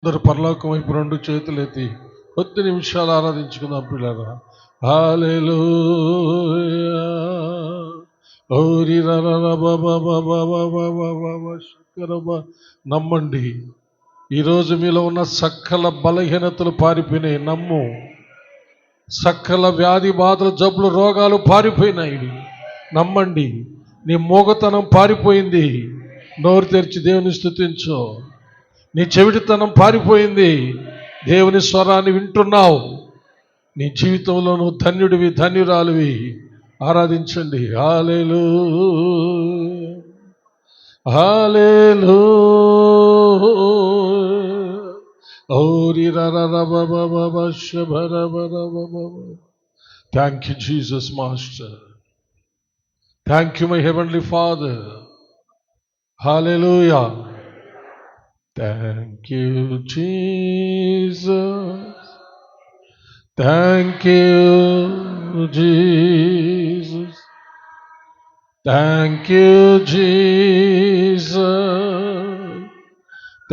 అందరు పరలోకం వైపు రెండు చేతులు ఎత్తి కొద్ది నిమిషాలు ఆరాధించుకుందాం పిల్లరా. హల్లెలూయా ఓరి నమ్మండి. ఈరోజు మీలో ఉన్న సకల బలహీనతలు పారిపోయినాయి. నమ్ము. సకల వ్యాధి బాధలు, జబ్బులు, రోగాలు పారిపోయినాయి. నమ్మండి. నీ మూగతనం పారిపోయింది. నోరు తెరిచి దేవుని స్తుతించు. నీ చెవిటితనం పారిపోయింది. దేవుని స్వరాన్ని వింటున్నావు. నీ జీవితంలో నువ్వు ధన్యుడివి, ధన్యురాలివి. ఆరాధించండి. హల్లెలూయా హల్లెలూయా ఓరి thank you Jesus master. Thank you my heavenly father. Hallelujah. Thank you, Jesus. Thank you, Jesus. Thank you, Jesus.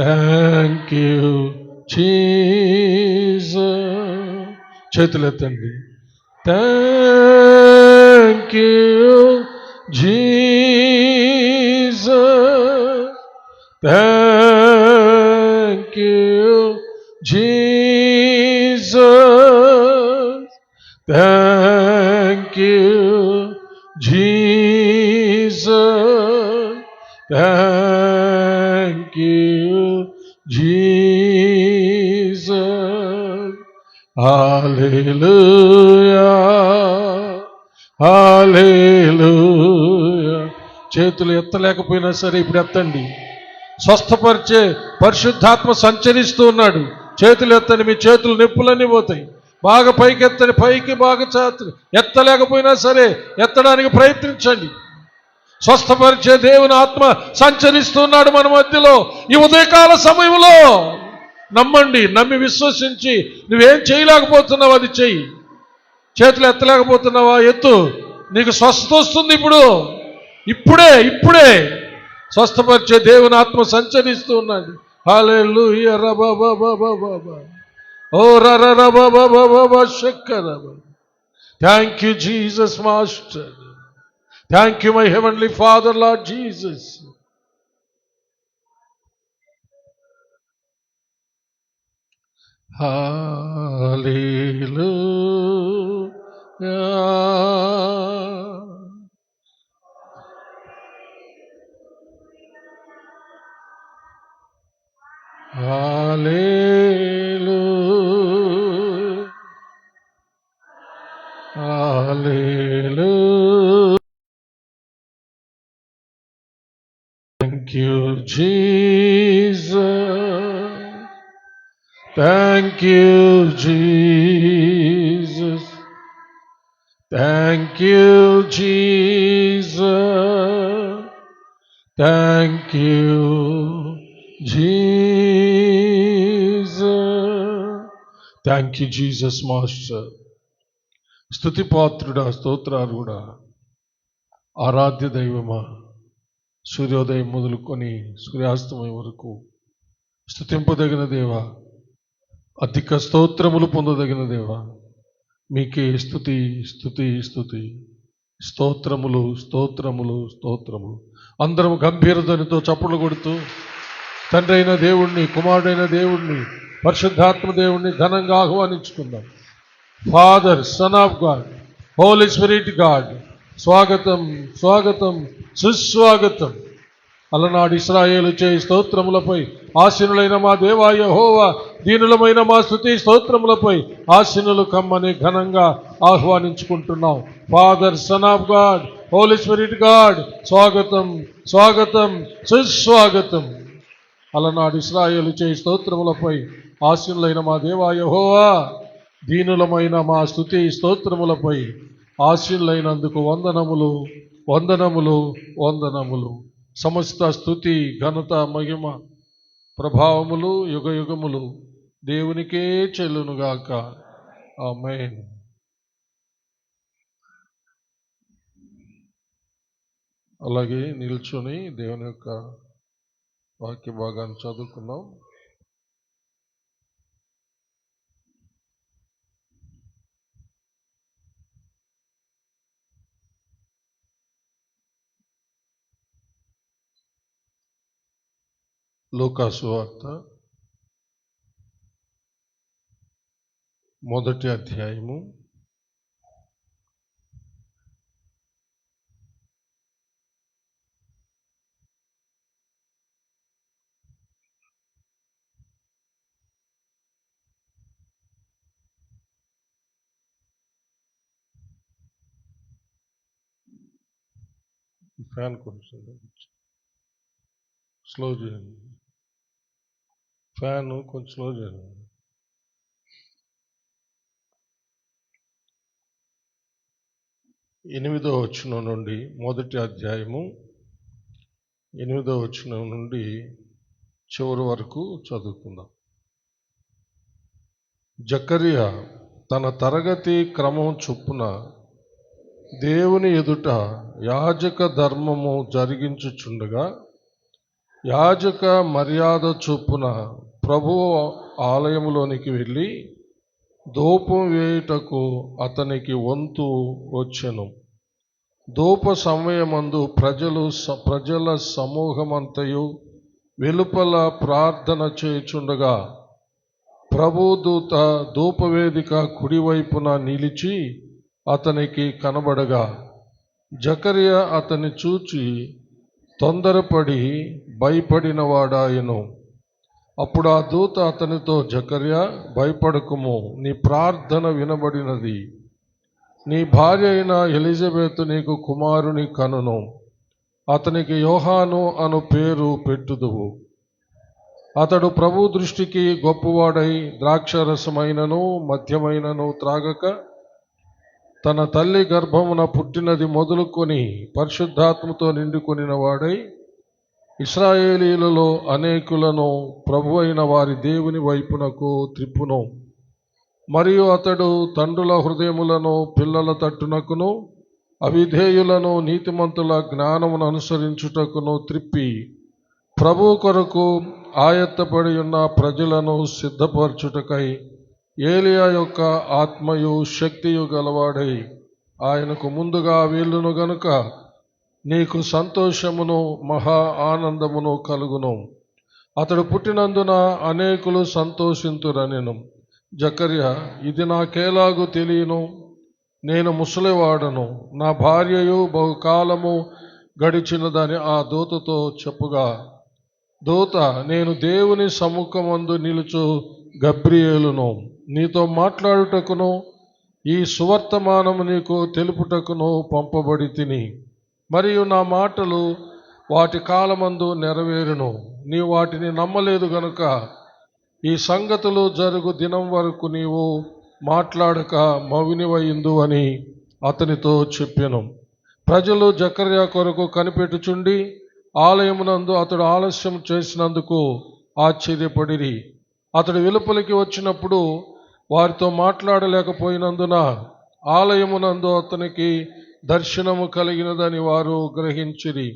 Thank you, Jesus. చేతులెత్తండి. Thank you, Jesus. Thank you, Jesus. Thank you, Jesus. Thank you, Jesus. Hallelujah. Hallelujah. చేతులు ఎత్తలేకపోయినా సరే ఇప్పుడు ఎత్తండి. స్వస్థపరిచే పరిశుద్ధాత్మ సంచరిస్తూ ఉన్నాడు. చేతులు ఎత్తని, మీ చేతులు నొప్పులన్నీ పోతాయి. బాగా పైకి ఎత్తని, పైకి బాగా చేతులు ఎత్తలేకపోయినా సరే ఎత్తడానికి ప్రయత్నించండి. స్వస్థపరిచే దేవుని ఆత్మ సంచరిస్తున్నాడు మన మధ్యలో ఈ ఉదయకాల సమయంలో. నమ్మండి. నమ్మి విశ్వసించి నువ్వేం చేయలేకపోతున్నావు అది చెయ్యి. చేతులు ఎత్తలేకపోతున్నావా? ఎత్తు. నీకు స్వస్థత వస్తుంది. ఇప్పుడే స్వస్థపరిచే దేవుని ఆత్మ సంచరిస్తూ ఉన్నాడు. హల్లెలూయా రబబబబబబ ఓ రరరబబబబ శక్కరబ. Thank you Jesus master. Thank you my heavenly Father Lord Jesus. హల్లెలూయా Hallelujah. Hallelujah. Thank you, Jesus. Thank you, Jesus. Thank you, Jesus. Thank you, Jesus. Thank you, Jesus Master. స్తుతిపాత్రుడా, స్తోత్రారుడా, ఆరాధ్య దైవమా, సూర్యోదయం మొదలుకొని సూర్యాస్తమయం వరకు స్తుతింపదగిన దేవా, అధిక స్తోత్రములు పొందదగిన దేవా, మీకే స్తుతి స్తుతి స్తుతి. స్తోత్రములు స్తోత్రములు స్తోత్రములు. అందరం గంభీర ధ్వనితో చప్పులు కొడుతూ తండ్రి అయిన దేవుణ్ణి, కుమారుడైన దేవుణ్ణి, పరిశుద్ధాత్మ దేవుణ్ణి ఘనంగా ఆహ్వానించుకుందాం. Father, Son of God, Holy Spirit God, స్వాగతం స్వాగతం సుస్వాగతం. అలనాడు ఇశ్రాయేలు చేయి స్తోత్రములపై ఆసీనులైన మా దేవా యెహోవా, దీనులమైన మా స్తుతి స్తోత్రములపై ఆసీనులు కమ్మని ఘనంగా ఆహ్వానించుకుంటున్నాం. Father, Son of God, Holy Spirit God, స్వాగతం స్వాగతం సుస్వాగతం. అలనాడు ఇశ్రాయేలు చేయి స్తోత్రములపై ఆసీనులైన మా దేవా యెహోవా, దీనులమైన మా స్తుతి స్తోత్రములపై ఆసీనులైనందుకు వందనములు వందనములు వందనములు. సమస్త స్తుతి, ఘనత, మహిమ, ప్రభావములు యుగ యుగములు దేవునికే చెల్లునుగాక. ఆమేన్. అలాగే నిల్చొని దేవుని యొక్క వాక్య భాగాన్ని చదువుకుందాం. లూకా సువార్త 1వ అధ్యాయము 8వ కొంచెం స్లో చేయండి, ఫ్యాన్ కొంచెం స్లో చేయండి. 8వ వచనం నుండి 1వ అధ్యాయము 8వ వచనం నుండి చివరి వరకు చదువుకుందాం. జకరియా తన తరగతి క్రమం చొప్పున దేవుని ఎదుట యాజక ధర్మము జరిగించుచుండగా, యాజక మర్యాద చొప్పున ప్రభువు ఆలయములోనికి వెళ్ళి ధూపం వేయుటకు అతనికి వంతు వచ్చెను. ధూప సమయమందు ప్రజల సమూహమంతయు వెలుపల ప్రార్థన చేయుచుండగా, ప్రభుదూత ధూపవేదిక కుడివైపున నిలిచి అతనికి కనబడగా, జకరియా అతన్ని చూచి తొందరపడి భయపడినవాడాయెను. అప్పుడు ఆ దూత అతనితో, జకరియా, భయపడకుము, నీ ప్రార్థన వినబడినది. నీ భార్య అయిన ఎలిజబెతు నీకు కుమారుని కనును. అతనికి యోహాను అను పేరు పెట్టుదువు. అతడు ప్రభు దృష్టికి గొప్పవాడై ద్రాక్షరసమైనను మద్యమైనను త్రాగక, తన తల్లి గర్భమున పుట్టినది మొదలుకొని పరిశుద్ధాత్మతో నిండుకొనిన వాడై ఇశ్రాయేలీలలో అనేకులను ప్రభు అయిన వారి దేవుని వైపునకు త్రిప్పును. మరియు అతడు తండ్రుల హృదయములను పిల్లల తట్టునకును, అవిధేయులను నీతిమంతుల జ్ఞానమును అనుసరించుటకును త్రిప్పి, ప్రభు కొరకు ఆయత్తపడి ఉన్న ప్రజలను సిద్ధపరచుటకై ఏలియా యొక్క ఆత్మయు శక్తియు గలవాడై ఆయనకు ముందుగా వీళ్ళును గనుక నీకు సంతోషమును మహా ఆనందమును కలుగును. అతడు పుట్టినందున అనేకులు సంతోషింతురనెను. జకరియా, ఇది నాకేలాగు తెలియను? నేను ముసలివాడను, నా భార్యయు బహుకాలము గడిచినదని ఆ దూతతో చెప్పుగా, దూత, నేను దేవుని సముఖమందు నిలుచు గబ్రియేలును, నీతో మాట్లాడుటకును ఈ సువర్తమానము నీకు తెలుపుటకును పంపబడి తిని, మరియు నా మాటలు వాటి కాలమందు నెరవేరును. నీవు వాటిని నమ్మలేదు గనుక ఈ సంగతులు జరుగు దినం వరకు నీవు మాట్లాడక మౌనివయిందు అని అతనితో చెప్పెను. ప్రజలు జకర్యా కొరకు కనిపెట్టుచుండి ఆలయమునందు అతడు ఆలస్యం చేసినందుకు ఆశ్చర్యపడిరి. అతడు వెలుపలికి వచ్చినప్పుడు వారితో మాట్లాడలేకపోయినందున ఆలయమునందు అతనికి దర్శనము కలిగినదని వారు గ్రహించిరి.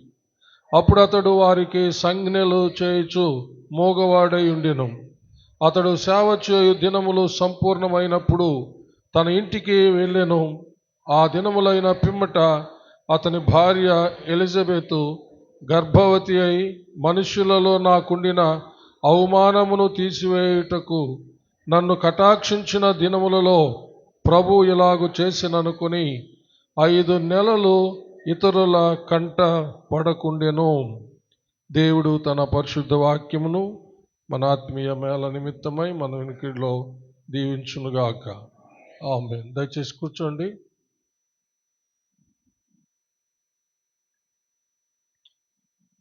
అప్పుడు అతడు వారికి సంజ్ఞలు చేయుచు మూగవాడై ఉండెను. అతడు సేవ చేయు దినములు సంపూర్ణమైనప్పుడు తన ఇంటికి వెళ్ళెను. ఆ దినములైన పిమ్మట అతని భార్య ఎలిజబెతు గర్భవతి అయి, మనుష్యులలో నాకుండిన అవమానమును తీసివేయుటకు నన్ను కటాక్షించిన దినములలో ప్రభు ఇలాగు చేసిననుకొని 5 నెలలు ఇతరుల కంట పడకుండెను. దేవుడు తన పరిశుద్ధ వాక్యమును మన ఆత్మీయ మేళ నిమిత్తమై మన వెనుకలో దీవించునుగాక. ఆమేన్. దయచేసి కూర్చోండి.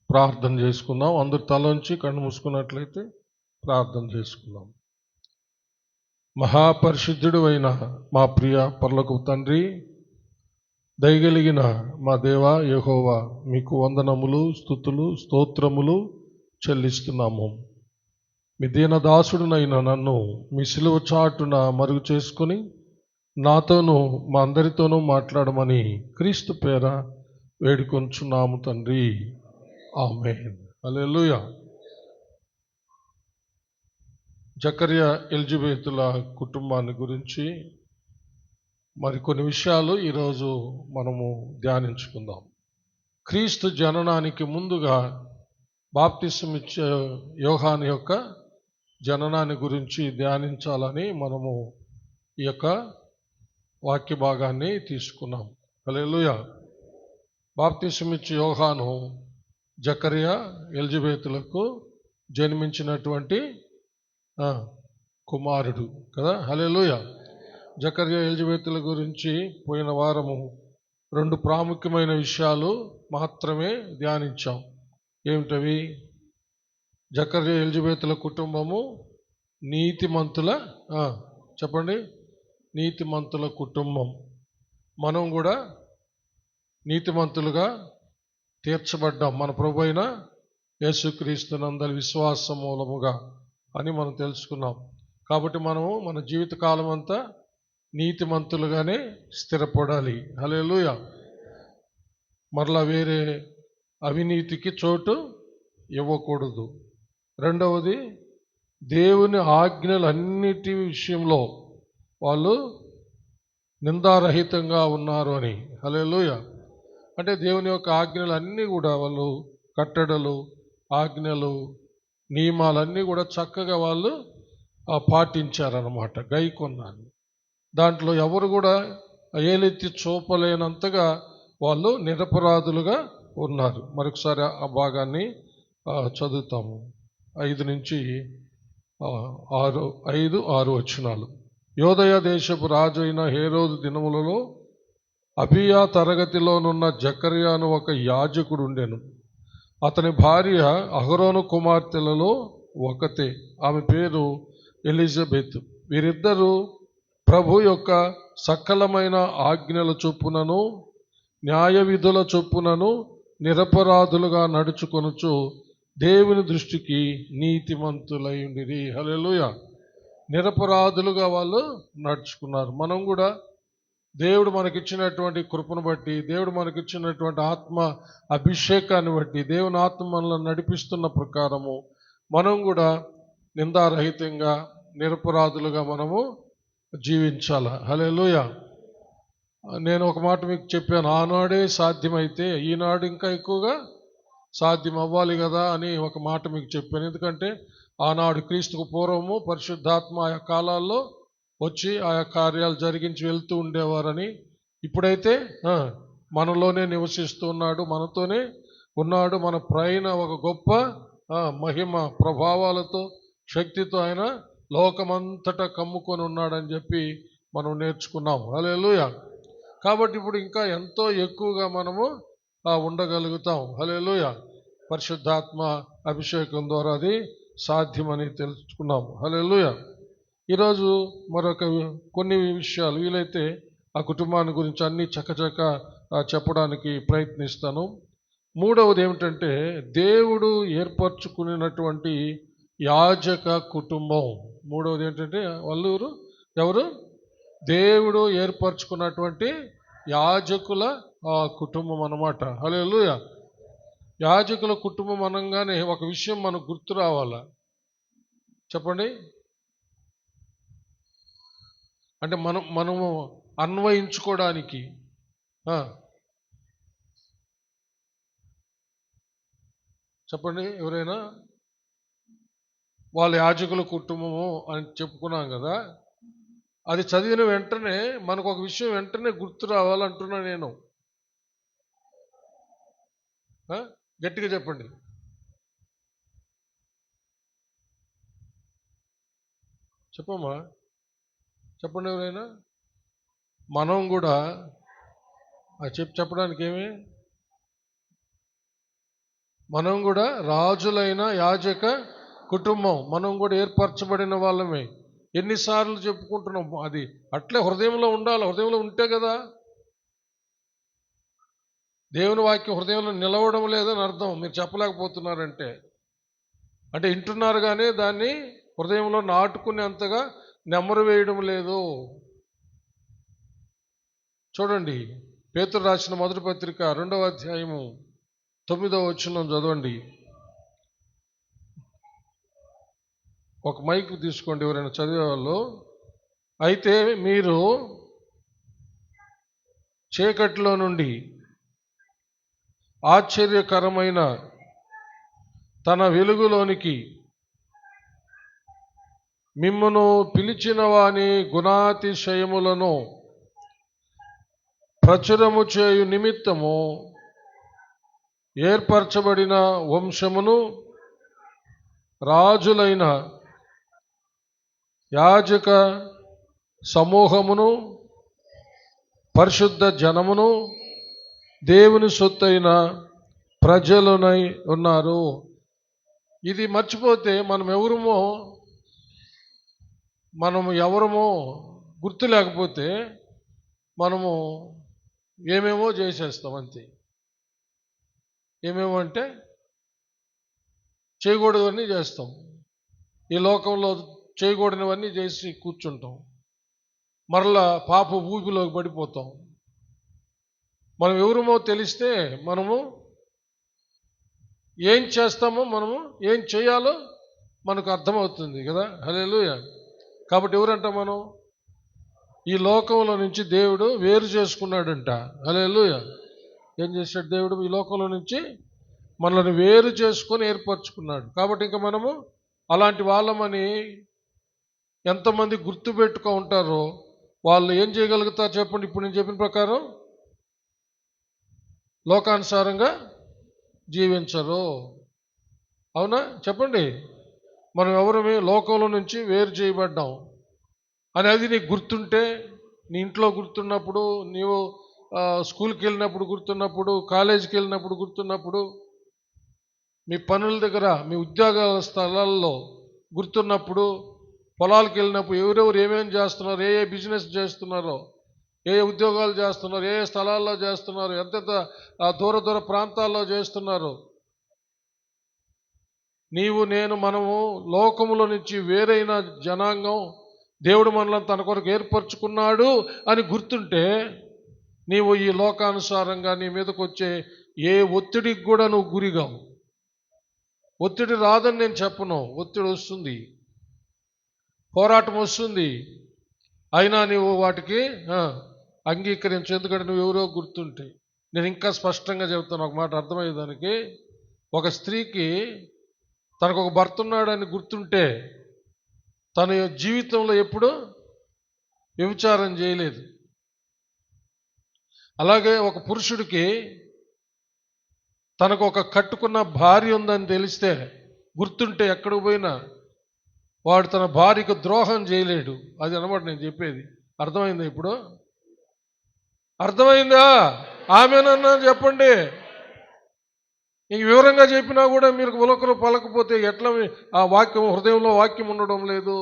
ప్రార్థన చేసుకుందాం. అందరు తలంచి కళ్ళు మూసుకున్నట్లయితే ప్రార్థన చేసుకుందాం. మహాపరిశుద్ధుడు అయిన మా ప్రియ పరలోకపు తండ్రి, దయగలిగిన మా దేవా యెహోవా, మీకు వందనములు, స్తుతులు, స్తోత్రములు చెల్లిస్తున్నాము. మీ దీనదాసుడునైన నన్ను మీ సిలువ చాటున మరుగు చేసుకుని నాతోనూ మా అందరితోనూ మాట్లాడమని క్రీస్తు పేర వేడుకొంచున్నాము తండ్రి. ఆమేన్. హల్లెలూయా. జకర్యా ఎలిజబెతుల కుటుంబాన్ని గురించి మరికొన్ని విషయాలు ఈరోజు మనము ధ్యానించుకుందాం. క్రీస్తు జననానికి ముందుగా బాప్తిసం ఇచ్చే యోహాను యొక్క జననాన్ని గురించి ధ్యానించాలని మనము ఈ యొక్క వాక్య భాగాన్ని తీసుకున్నాం. హల్లెలూయా. బాప్తిసం ఇచ్చే యోహాను జకరియా ఎలిజబెతులకు జన్మించినటువంటి కుమారుడు కదా. హల్లెలూయా. జకరియా ఎలిజబెతుల గురించి పోయిన వారము 2 ప్రాముఖ్యమైన విషయాలు మాత్రమే ధ్యానించాం. ఏమిటవి? జకరియా ఎలిజబెతుల కుటుంబము నీతిమంతుల చెప్పండి, నీతిమంతుల కుటుంబం. మనం కూడా నీతిమంతులుగా తీర్చబడ్డాం మన ప్రభు అయిన యేసుక్రీస్తునందలి విశ్వాస మూలముగా అని మనం తెలుసుకున్నాం. కాబట్టి మనము మన జీవితకాలం అంతా నీతిమంతులుగానే స్థిరపడాలి. హల్లెలూయా. మరలా వేరే అవినీతికి చోటు ఇవ్వకూడదు. రెండవది, దేవుని ఆజ్ఞలన్నిటి విషయంలో వాళ్ళు నిందారహితంగా ఉన్నారు అని. హల్లెలూయా. అంటే దేవుని యొక్క ఆజ్ఞలు అన్నీ కూడా వాళ్ళు కట్టడలు, ఆజ్ఞలు, నియమాలన్నీ కూడా చక్కగా వాళ్ళు పాటించారన్నమాట, గైకొన్నారు. దాంట్లో ఎవరు కూడా ఏలెత్తి చూపలేనంతగా వాళ్ళు నిరపరాధులుగా ఉన్నారు. మరొకసారి ఆ భాగాన్ని చదువుతాము. 5 నుంచి 6 వచనాలు. యోదయ దేశపు రాజు అయిన హేరోదు దినములలో అబియా తరగతిలోనున్న జకర్యాను ఒక యాజకుడు ఉండెను. అతని భార్య అహరోను కుమార్తెలలో ఒకతే. ఆమె పేరు ఎలిజబెత్. వీరిద్దరూ ప్రభు యొక్క సకలమైన ఆజ్ఞల చొప్పునను న్యాయ విధుల చొప్పునను నిరపరాధులుగా నడుచుకొనుచు దేవుని దృష్టికి నీతిమంతులై ఉండిరి. హల్లెలూయా. నిరపరాధులుగా వాళ్ళు నడుచుకున్నారు. మనం కూడా దేవుడు మనకిచ్చినటువంటి కృపను బట్టి, దేవుడు మనకిచ్చినటువంటి ఆత్మ అభిషేకాన్ని బట్టి, దేవుని ఆత్మ మనల్ని నడిపిస్తున్న ప్రకారము మనం కూడా నిందారహితంగా నిరపరాధులుగా మనము జీవించాల. హల్లెలూయా. నేను ఒక మాట మీకు చెప్పాను, ఆనాడే సాధ్యమైతే ఈనాడు ఇంకా ఎక్కువగా సాధ్యం అవ్వాలి కదా అని ఒక మాట మీకు చెప్పాను. ఎందుకంటే ఆనాడు క్రీస్తుకు పూర్వము పరిశుద్ధాత్మ ఆయా కాలాల్లో వచ్చి ఆయా కార్యాలు జరిగించి వెళ్తూ ఉండేవారని, ఇప్పుడైతే మనలోనే నివసిస్తూ ఉన్నాడు, మనతోనే ఉన్నాడు. మన పైన ఒక గొప్ప మహిమ ప్రభావాలతో శక్తితో ఆయన లోకమంతటా కమ్ముకొని ఉన్నాడని చెప్పి మనం నేర్చుకున్నాం. హల్లెలూయా. కాబట్టి ఇప్పుడు ఇంకా ఎంతో ఎక్కువగా మనము ఉండగలుగుతాం. హల్లెలూయా. పరిశుద్ధాత్మ అభిషేకం ద్వారా అది సాధ్యమని తెలుసుకున్నాం. హల్లెలూయా. ఈరోజు మరొక కొన్ని విషయాలు వీలైతే ఆ కుటుంబాన్ని గురించి అన్ని చకచక చెప్పడానికి ప్రయత్నిస్తాను. మూడవది ఏమిటంటే, దేవుడు ఏర్పరచుకున్నటువంటి యాజక కుటుంబం. మూడవది ఏంటంటే వాళ్ళు ఎవరు? దేవుడు ఏర్పరచుకున్నటువంటి యాజకుల కుటుంబం అన్నమాట. హల్లెలూయా. యాజకుల కుటుంబం అనగానే ఒక విషయం మనకు గుర్తు రావాలా? చెప్పండి. అంటే మనము అన్వయించుకోవడానికి చెప్పండి. ఎవరైనా వాళ్ళ యాజకుల కుటుంబము అని చెప్పుకున్నాం కదా, అది చదివిన వెంటనే మనకు ఒక విషయం వెంటనే గుర్తు రావాలంటున్నా నేను. గట్టిగా చెప్పండి. చెప్పమ్మా, చెప్పండి ఎవరైనా. మనం కూడా చెప్పడానికి ఏమి, మనం కూడా రాజులైన యాజక కుటుంబం, మనం కూడా ఏర్పరచబడిన వాళ్ళమే. ఎన్నిసార్లు చెప్పుకుంటున్నాం, అది అట్లే హృదయంలో ఉండాలి. హృదయంలో ఉంటే కదా దేవుని వాక్యం హృదయంలో నిలవడం లేదని అర్థం. మీరు చెప్పలేకపోతున్నారంటే అంటే వింటున్నారు కానీ దాన్ని హృదయంలో నాటుకునేంతగా నెమరు వేయడం లేదు. చూడండి, పేతురు రాసిన మొదటి పత్రిక 2వ అధ్యాయము 9వ వచనం చదవండి. ఒక మైక్ తీసుకోండి ఎవరైనా చదివే వాళ్ళు. అయితే మీరు చీకటిలో నుండి ఆశ్చర్యకరమైన తన వెలుగులోనికి మిమ్మును పిలిచిన వాని గుణాతిశయములను ప్రచురము చేయు నిమిత్తము ఏర్పరచబడిన వంశమును, రాజులైన యాజక సమూహమును, పరిశుద్ధ జనమును, దేవుని సొత్తైన ప్రజలునై ఉన్నారు. ఇది మర్చిపోతే మనము ఎవరమో గుర్తు లేకపోతే మనము ఏమేమో చేసేస్తాం అంతే. ఏమేమో అంటే చేయకూడదన్నీ చేస్తాం. ఈ లోకంలో చేయకూడనివన్నీ చేసి కూర్చుంటాం. మరలా పాప ఊపిలోకి పడిపోతాం. మనం ఎవరమో తెలిస్తే మనము ఏం చేస్తామో, మనము ఏం చేయాలో మనకు అర్థమవుతుంది కదా. హల్లెలూయా. కాబట్టి ఎవరంట మనం ఈ లోకంలో నుంచి దేవుడు వేరు చేసుకున్నాడంట. హల్లెలూయా. ఏం చేశాడు దేవుడు? ఈ లోకంలో నుంచి మనల్ని వేరు చేసుకొని ఏర్పరచుకున్నాడు. కాబట్టి ఇంకా మనము అలాంటి వాళ్ళమని ఎంతమంది గుర్తుపెట్టుకో ఉంటారో వాళ్ళు ఏం చేయగలుగుతారు చెప్పండి? ఇప్పుడు నేను చెప్పిన ప్రకారం లోకానుసారంగా జీవించరు. అవునా? చెప్పండి. మనం ఎవరమే లోకంలో నుంచి వేరు చేయబడ్డాం అనేది నీకు గుర్తుంటే, నీ ఇంట్లో గుర్తున్నప్పుడు, నీవు స్కూల్కి వెళ్ళినప్పుడు గుర్తున్నప్పుడు, కాలేజీకి వెళ్ళినప్పుడు గుర్తున్నప్పుడు, మీ పనుల దగ్గర, మీ ఉద్యోగ స్థలాల్లో గుర్తున్నప్పుడు, పొలాలకు వెళ్ళినప్పుడు ఎవరెవరు ఏమేమి చేస్తున్నారు, ఏ ఏ బిజినెస్ చేస్తున్నారో, ఏ ఉద్యోగాలు చేస్తున్నారు, ఏ స్థలాల్లో చేస్తున్నారు, ఎంతెంత దూర దూర ప్రాంతాల్లో చేస్తున్నారు. నీవు నేను మనము లోకములో నుంచి వేరైన జనాంగం, దేవుడు మనల్ని తన కొరకు ఏర్పరచుకున్నాడు అని గుర్తుంటే నీవు ఈ లోకానుసారంగా నీ మీదకి వచ్చే ఏ ఒత్తిడికి కూడా నువ్వు గురిగావు. ఒత్తిడి రాదని నేను చెప్పను, ఒత్తిడి వస్తుంది, పోరాటం వస్తుంది. అయినా నీవు వాటికి అంగీకరించు. ఎందుకంటే నువ్వు ఎవరో గుర్తుంటే. నేను ఇంకా స్పష్టంగా చెబుతాను, ఒక మాట అర్థమయ్యేదానికి. ఒక స్త్రీకి తనకు ఒక భర్త ఉన్నాడని గుర్తుంటే తన జీవితంలో ఎప్పుడు వ్యభిచారం చేయలేదు. అలాగే ఒక పురుషుడికి తనకు ఒక కట్టుకున్న భార్య ఉందని తెలిస్తే, గుర్తుంటే, ఎక్కడికి పోయినా వాడు తన భార్యకు ద్రోహం చేయలేడు. అది అన్నమాట నేను చెప్పేది. అర్థమైందా? ఇప్పుడు అర్థమైందా? ఆమెనన్నా చెప్పండి. ఇంక వివరంగా చెప్పినా కూడా మీరు ఉలకలు పలకపోతే ఎట్లా? ఆ వాక్యం హృదయంలో వాక్యం ఉండడం లేదు.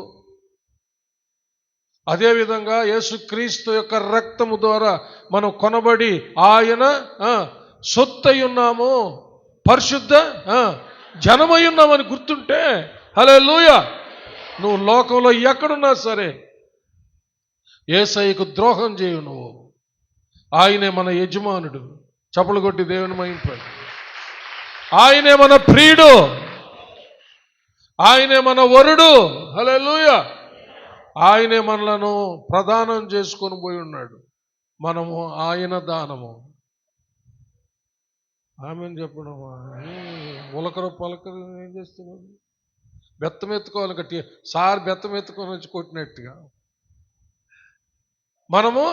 అదేవిధంగా యేసుక్రీస్తు యొక్క రక్తము ద్వారా మనం కొనబడి ఆయన సొత్తై ఉన్నాము, పరిశుద్ధ జనమై ఉన్నామని గుర్తుంటే, హల్లెలూయా, నువ్వు లోకంలో ఎక్కడున్నా సరే యేసయ్యకు ద్రోహం చేయు. నువ్వు ఆయనే మన యజమానుడు. చప్పలు కొట్టి దేవుని మహింపండి. ఆయనే మన ప్రియుడు, ఆయనే మన వరుడు. హల్లెలూయా. ఆయనే మనలను ప్రదానం చేసుకొని పోయి ఉన్నాడు. మనము ఆయన దానము. ఆమెను చెప్పడమా? ఉలకరు పలకరు ఏం చేస్తున్నాడు? బెత్తం ఎత్తుకోవాలి కట్టి సార్ బెత్తం ఎత్తుకొని వచ్చి కొట్టినట్టుగా మనము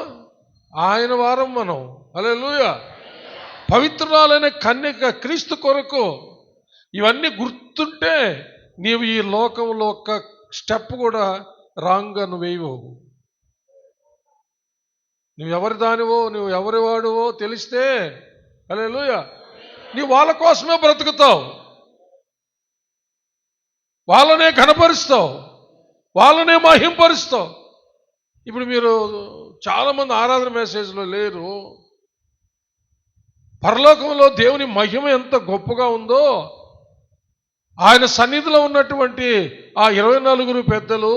ఆయన వారం. మనం హల్లెలూయా. పవిత్రురాలైన కన్యక క్రీస్తు కొరకు ఇవన్నీ గుర్తుంటే నీవు ఈ లోకంలో ఒక్క స్టెప్ కూడా రాంగ్గా నువ్వు వేయవు. నువ్వు ఎవరి దానివో, నువ్వు ఎవరి వాడువో తెలిస్తే, హల్లెలూయా, నీవు వాళ్ళ కోసమే బ్రతుకుతావు, వాళ్ళనే ఘనపరుస్తావు, వాళ్ళనే మహింపరుస్తావు. ఇప్పుడు మీరు చాలామంది ఆరాధన మెసేజ్లో లేరు. పరలోకంలో దేవుని మహిమ ఎంత గొప్పగా ఉందో, ఆయన సన్నిధిలో ఉన్నటువంటి ఆ 24 పెద్దలు,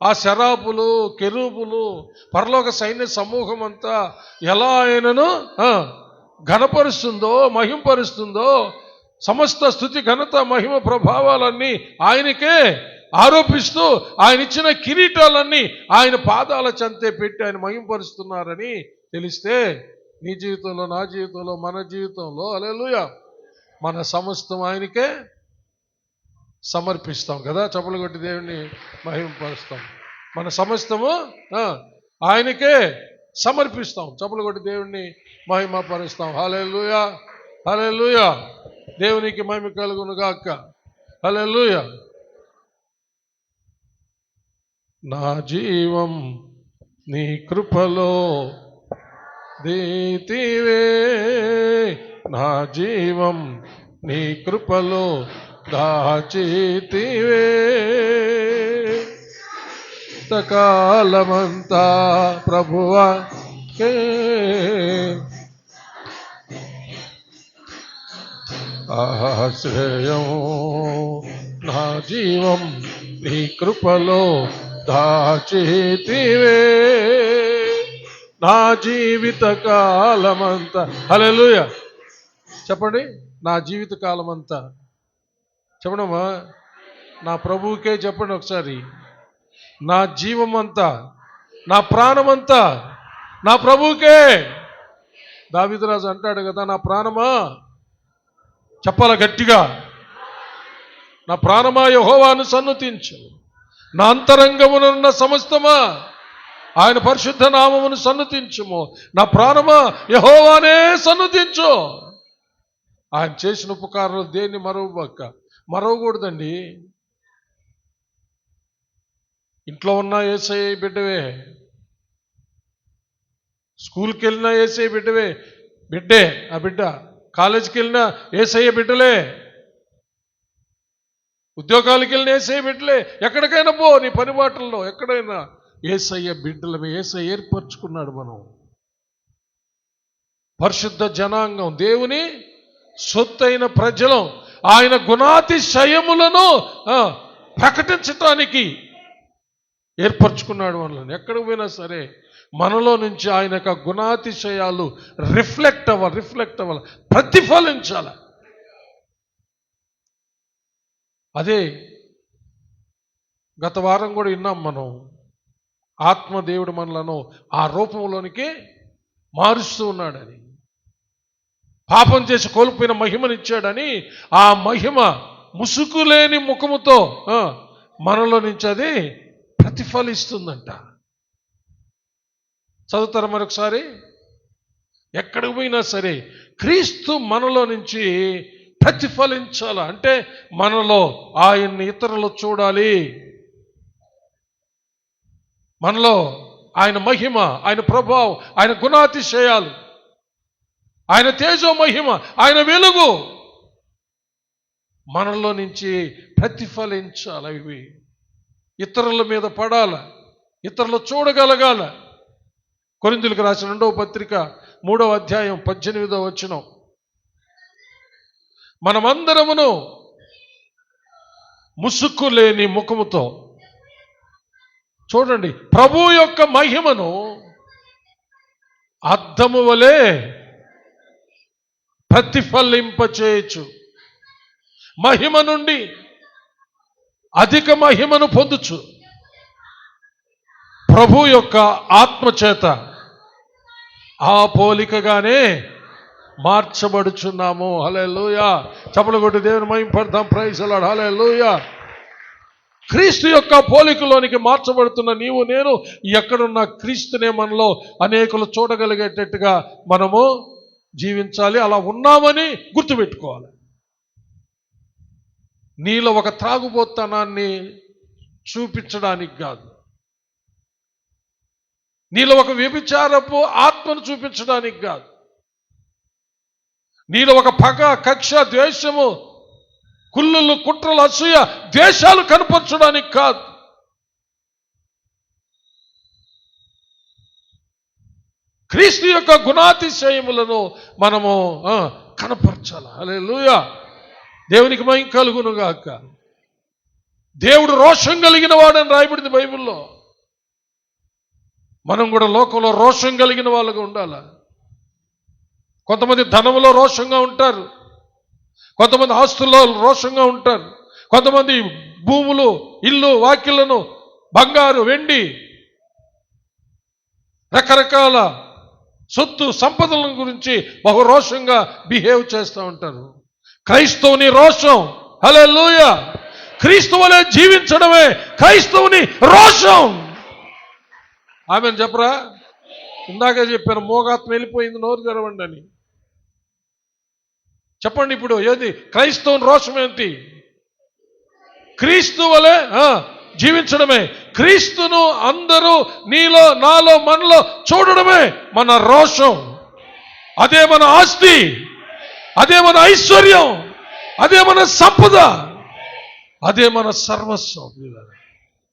ఆ శరాపులు, కెరూబులు, పరలోక సైన్య సమూహం అంతా ఎలా ఆయనను ఘనపరుస్తుందో, మహింపరుస్తుందో, సమస్త స్తుతి ఘనత మహిమ ప్రభావాలన్నీ ఆయనకే ఆరోపిస్తూ ఆయన ఇచ్చిన కిరీటాలన్నీ ఆయన పాదాల చెంతే పెట్టి ఆయన మహింపరుస్తున్నారని తెలిస్తే నీ జీవితంలో, నా జీవితంలో, మన జీవితంలో హల్లెలూయా మన సమస్తం ఆయనకే సమర్పిస్తాం కదా, చప్పలు కొట్టి దేవుణ్ణి మహిమపరుస్తాం. మన సమస్తము ఆయనకే సమర్పిస్తాం. చప్పలు కొట్టి దేవుణ్ణి మహిమపరుస్తాం. హల్లెలూయా, హల్లెలూయా. దేవునికి మహిమ కలుగును గాక. హల్లెలూయా. నా జీవం నీ కృపలో దీతివే, నా జీవం నీ కృపలో దాచితివే, కాలమంతా ప్రభువా ఆశ్రయం, నా జీవం నీ కృపలో దాచితివే, నా జీవిత కాలమంతా. హల్లెలూయా. చెప్పండి, నా జీవిత కాలమంతా. చెప్పడమ్మా, నా ప్రభువుకే చెప్పండి ఒకసారి. నా జీవమంతా, నా ప్రాణమంతా నా ప్రభువుకే. దావీదురాజు అంటాడు కదా, నా ప్రాణమా, చెప్పాల గట్టిగా, నా ప్రాణమా యెహోవాను సన్నుతించు, నా అంతరంగమునున్న సమస్తమా ఆయన పరిశుద్ధ నామమును సన్నుతించుము, నా ప్రాణమా యెహోవానే సన్నుతించు. ఆయన చేసిన ఉపకారాలు దేన్ని మరవకూడదండి. ఇంట్లో ఉన్న యేసయ్య బిడ్డవే, స్కూల్కి వెళ్ళినా యేసయ్య బిడ్డే ఆ బిడ్డ, కాలేజీకి వెళ్ళినా యేసయ్య బిడ్డలే, ఉద్యోగాలకు వెళ్ళిన యేసయ్య బిడ్డలే, ఎక్కడికైనా పో నీ పని బాటల్లో ఎక్కడైనా యేసయ్య బిడ్డలమే. యేసయ్య ఏర్పరచుకున్నాడు. మనం పరిశుద్ధ జనాంగం, దేవుని సొత్తైన ప్రజలం, ఆయన గుణాతిశయములను ప్రకటించటానికి ఏర్పరచుకున్నాడు మనల్ని. ఎక్కడికి పోయినా సరే మనలో నుంచి ఆయన యొక్క గుణాతిశయాలు రిఫ్లెక్ట్ అవ్వాలి, ప్రతిఫలించాలి. అదే గత వారం కూడా విన్నాం మనం. ఆత్మదేవుడు మనలను ఆ రూపంలోనికి మారుస్తూ ఉన్నాడని, పాపం చేసి కోల్పోయిన మహిమనిచ్చాడని, ఆ మహిమ ముసుగులేని ముఖముతో మనలో నుంచి అది ప్రతిఫలిస్తుందంట. చదువుతారా మరొకసారి? ఎక్కడికి పోయినా సరే క్రీస్తు మనలో నుంచి ప్రతిఫలించాల అంటే మనలో ఆయన్ని ఇతరులు చూడాలి, మనలో ఆయన మహిమ, ఆయన ప్రభావం, ఆయన గుణాతిశయాలు, ఆయన తేజో మహిమ, ఆయన వెలుగు మనలో నుంచి ప్రతిఫలించాలి. అవి ఇతరుల మీద పడాల, ఇతరులు చూడగలగాల. కొరింథీయులకు రాసిన 2వ పత్రిక 3వ అధ్యాయం 18వ వచనం, మనమందరమును ముసుక్కు లేని ముఖముతో, చూడండి, ప్రభు యొక్క మహిమను అద్దము వలె ప్రతిఫలింపచేయచ్చు. మహిమ నుండి అధిక మహిమను పొందుచు ప్రభు యొక్క ఆత్మచేత ఆ పోలికగానే మార్చబడుచున్నాము. హల్లెలూయా. చప్పలు కొట్టి దేవుని మహిమపడతాం. Praise the Lord. హల్లెలూయా. క్రీస్తు యొక్క పోలికలోనికి మార్చబడుతున్న నీవు నేను ఎక్కడున్న క్రీస్తునే మనలో అనేకులు చూడగలిగేటట్టుగా మనము జీవించాలి. అలా ఉన్నామని గుర్తుపెట్టుకోవాలి. నీలో ఒక త్రాగుబోతనాన్ని చూపించడానికి కాదు, నీలో ఒక వ్యభిచారపు ఆత్మను చూపించడానికి కాదు, నీలో ఒక పగ, కక్ష, ద్వేషము, కుళ్ళులు, కుట్రలు, అసూయ, ద్వేషాలు కనపరచడానికి కాదు. క్రీస్తు యొక్క గుణాతిశయములను మనము కనపరచాలి. హల్లెలూయా. దేవునికి మహిమ కలుగును గాక. దేవుడు రోషం కలిగిన వాడని రాయబడింది బైబిల్లో. మనం కూడా లోకంలో రోషం కలిగిన వాళ్ళగా ఉండాలి. కొంతమంది ధనంలో రోషంగా ఉంటారు, కొంతమంది ఆస్తుల్లో రోషంగా ఉంటారు, కొంతమంది భూములు, ఇల్లు, వాకిళ్లను, బంగారు, వెండి, రకరకాల సొత్తు సంపదల గురించి బహు రోషంగా బిహేవ్ చేస్తూ ఉంటారు. క్రైస్తవుని రోషం, హల్లెలూయా, క్రీస్తు వలె జీవించడమే క్రైస్తవుని రోషం. ఆమెను చెప్పరా? ఇందాకే చెప్పాను, మోగాత్మ వెళ్ళిపోయింది, నోరు తెరవండి అని. చెప్పండి ఇప్పుడు, ఏది క్రైస్తవుని రోషం ఏంటి? క్రీస్తు వలె జీవించడమే. క్రీస్తును అందరూ నీలో, నాలో, మనలో చూడడమే మన రోషం. అదే మన ఆస్తి, అదే మన ఐశ్వర్యం, అదే మన సంపద, అదే మన సర్వస్వం.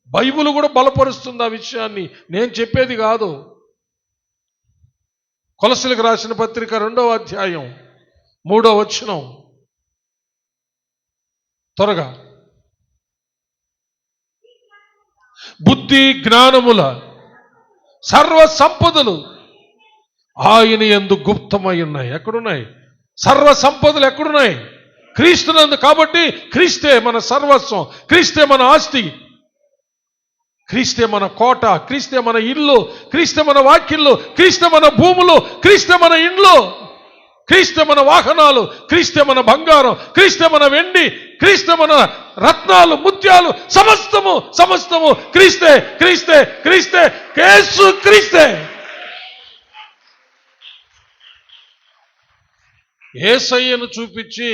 బైబిల్ కూడా బలపరుస్తుంది ఆ విషయాన్ని, నేను చెప్పేది కాదు. కొలసీలకు రాసిన పత్రిక 2వ అధ్యాయం 3వ వచనం, త్వరగా. బుద్ధి జ్ఞానముల సర్వ సంపదలు ఆయన యందు గుప్తమై ఉన్నాయి. ఎక్కడున్నాయి? సర్వ సంపదలు ఎక్కడున్నాయి? క్రీస్తునందు. కాబట్టి క్రీస్తే మన సర్వస్వం, క్రీస్తే మన ఆస్తి, క్రీస్తే మన కోట, క్రీస్తే మన ఇల్లు, క్రీస్తే మన వాకిళ్ళు, క్రీస్తే మన భూములు, క్రీస్తే మన ఇండ్లు, క్రీస్తే మన వాహనాలు, క్రీస్తే మన బంగారం, క్రీస్తే మన వెండి, క్రీస్తే మన రత్నాలు, ముత్యాలు, సమస్తము సమస్తము క్రీస్తే, క్రీస్తే, క్రీస్తే, యేసు క్రీస్తే. యేసయ్యను చూపించి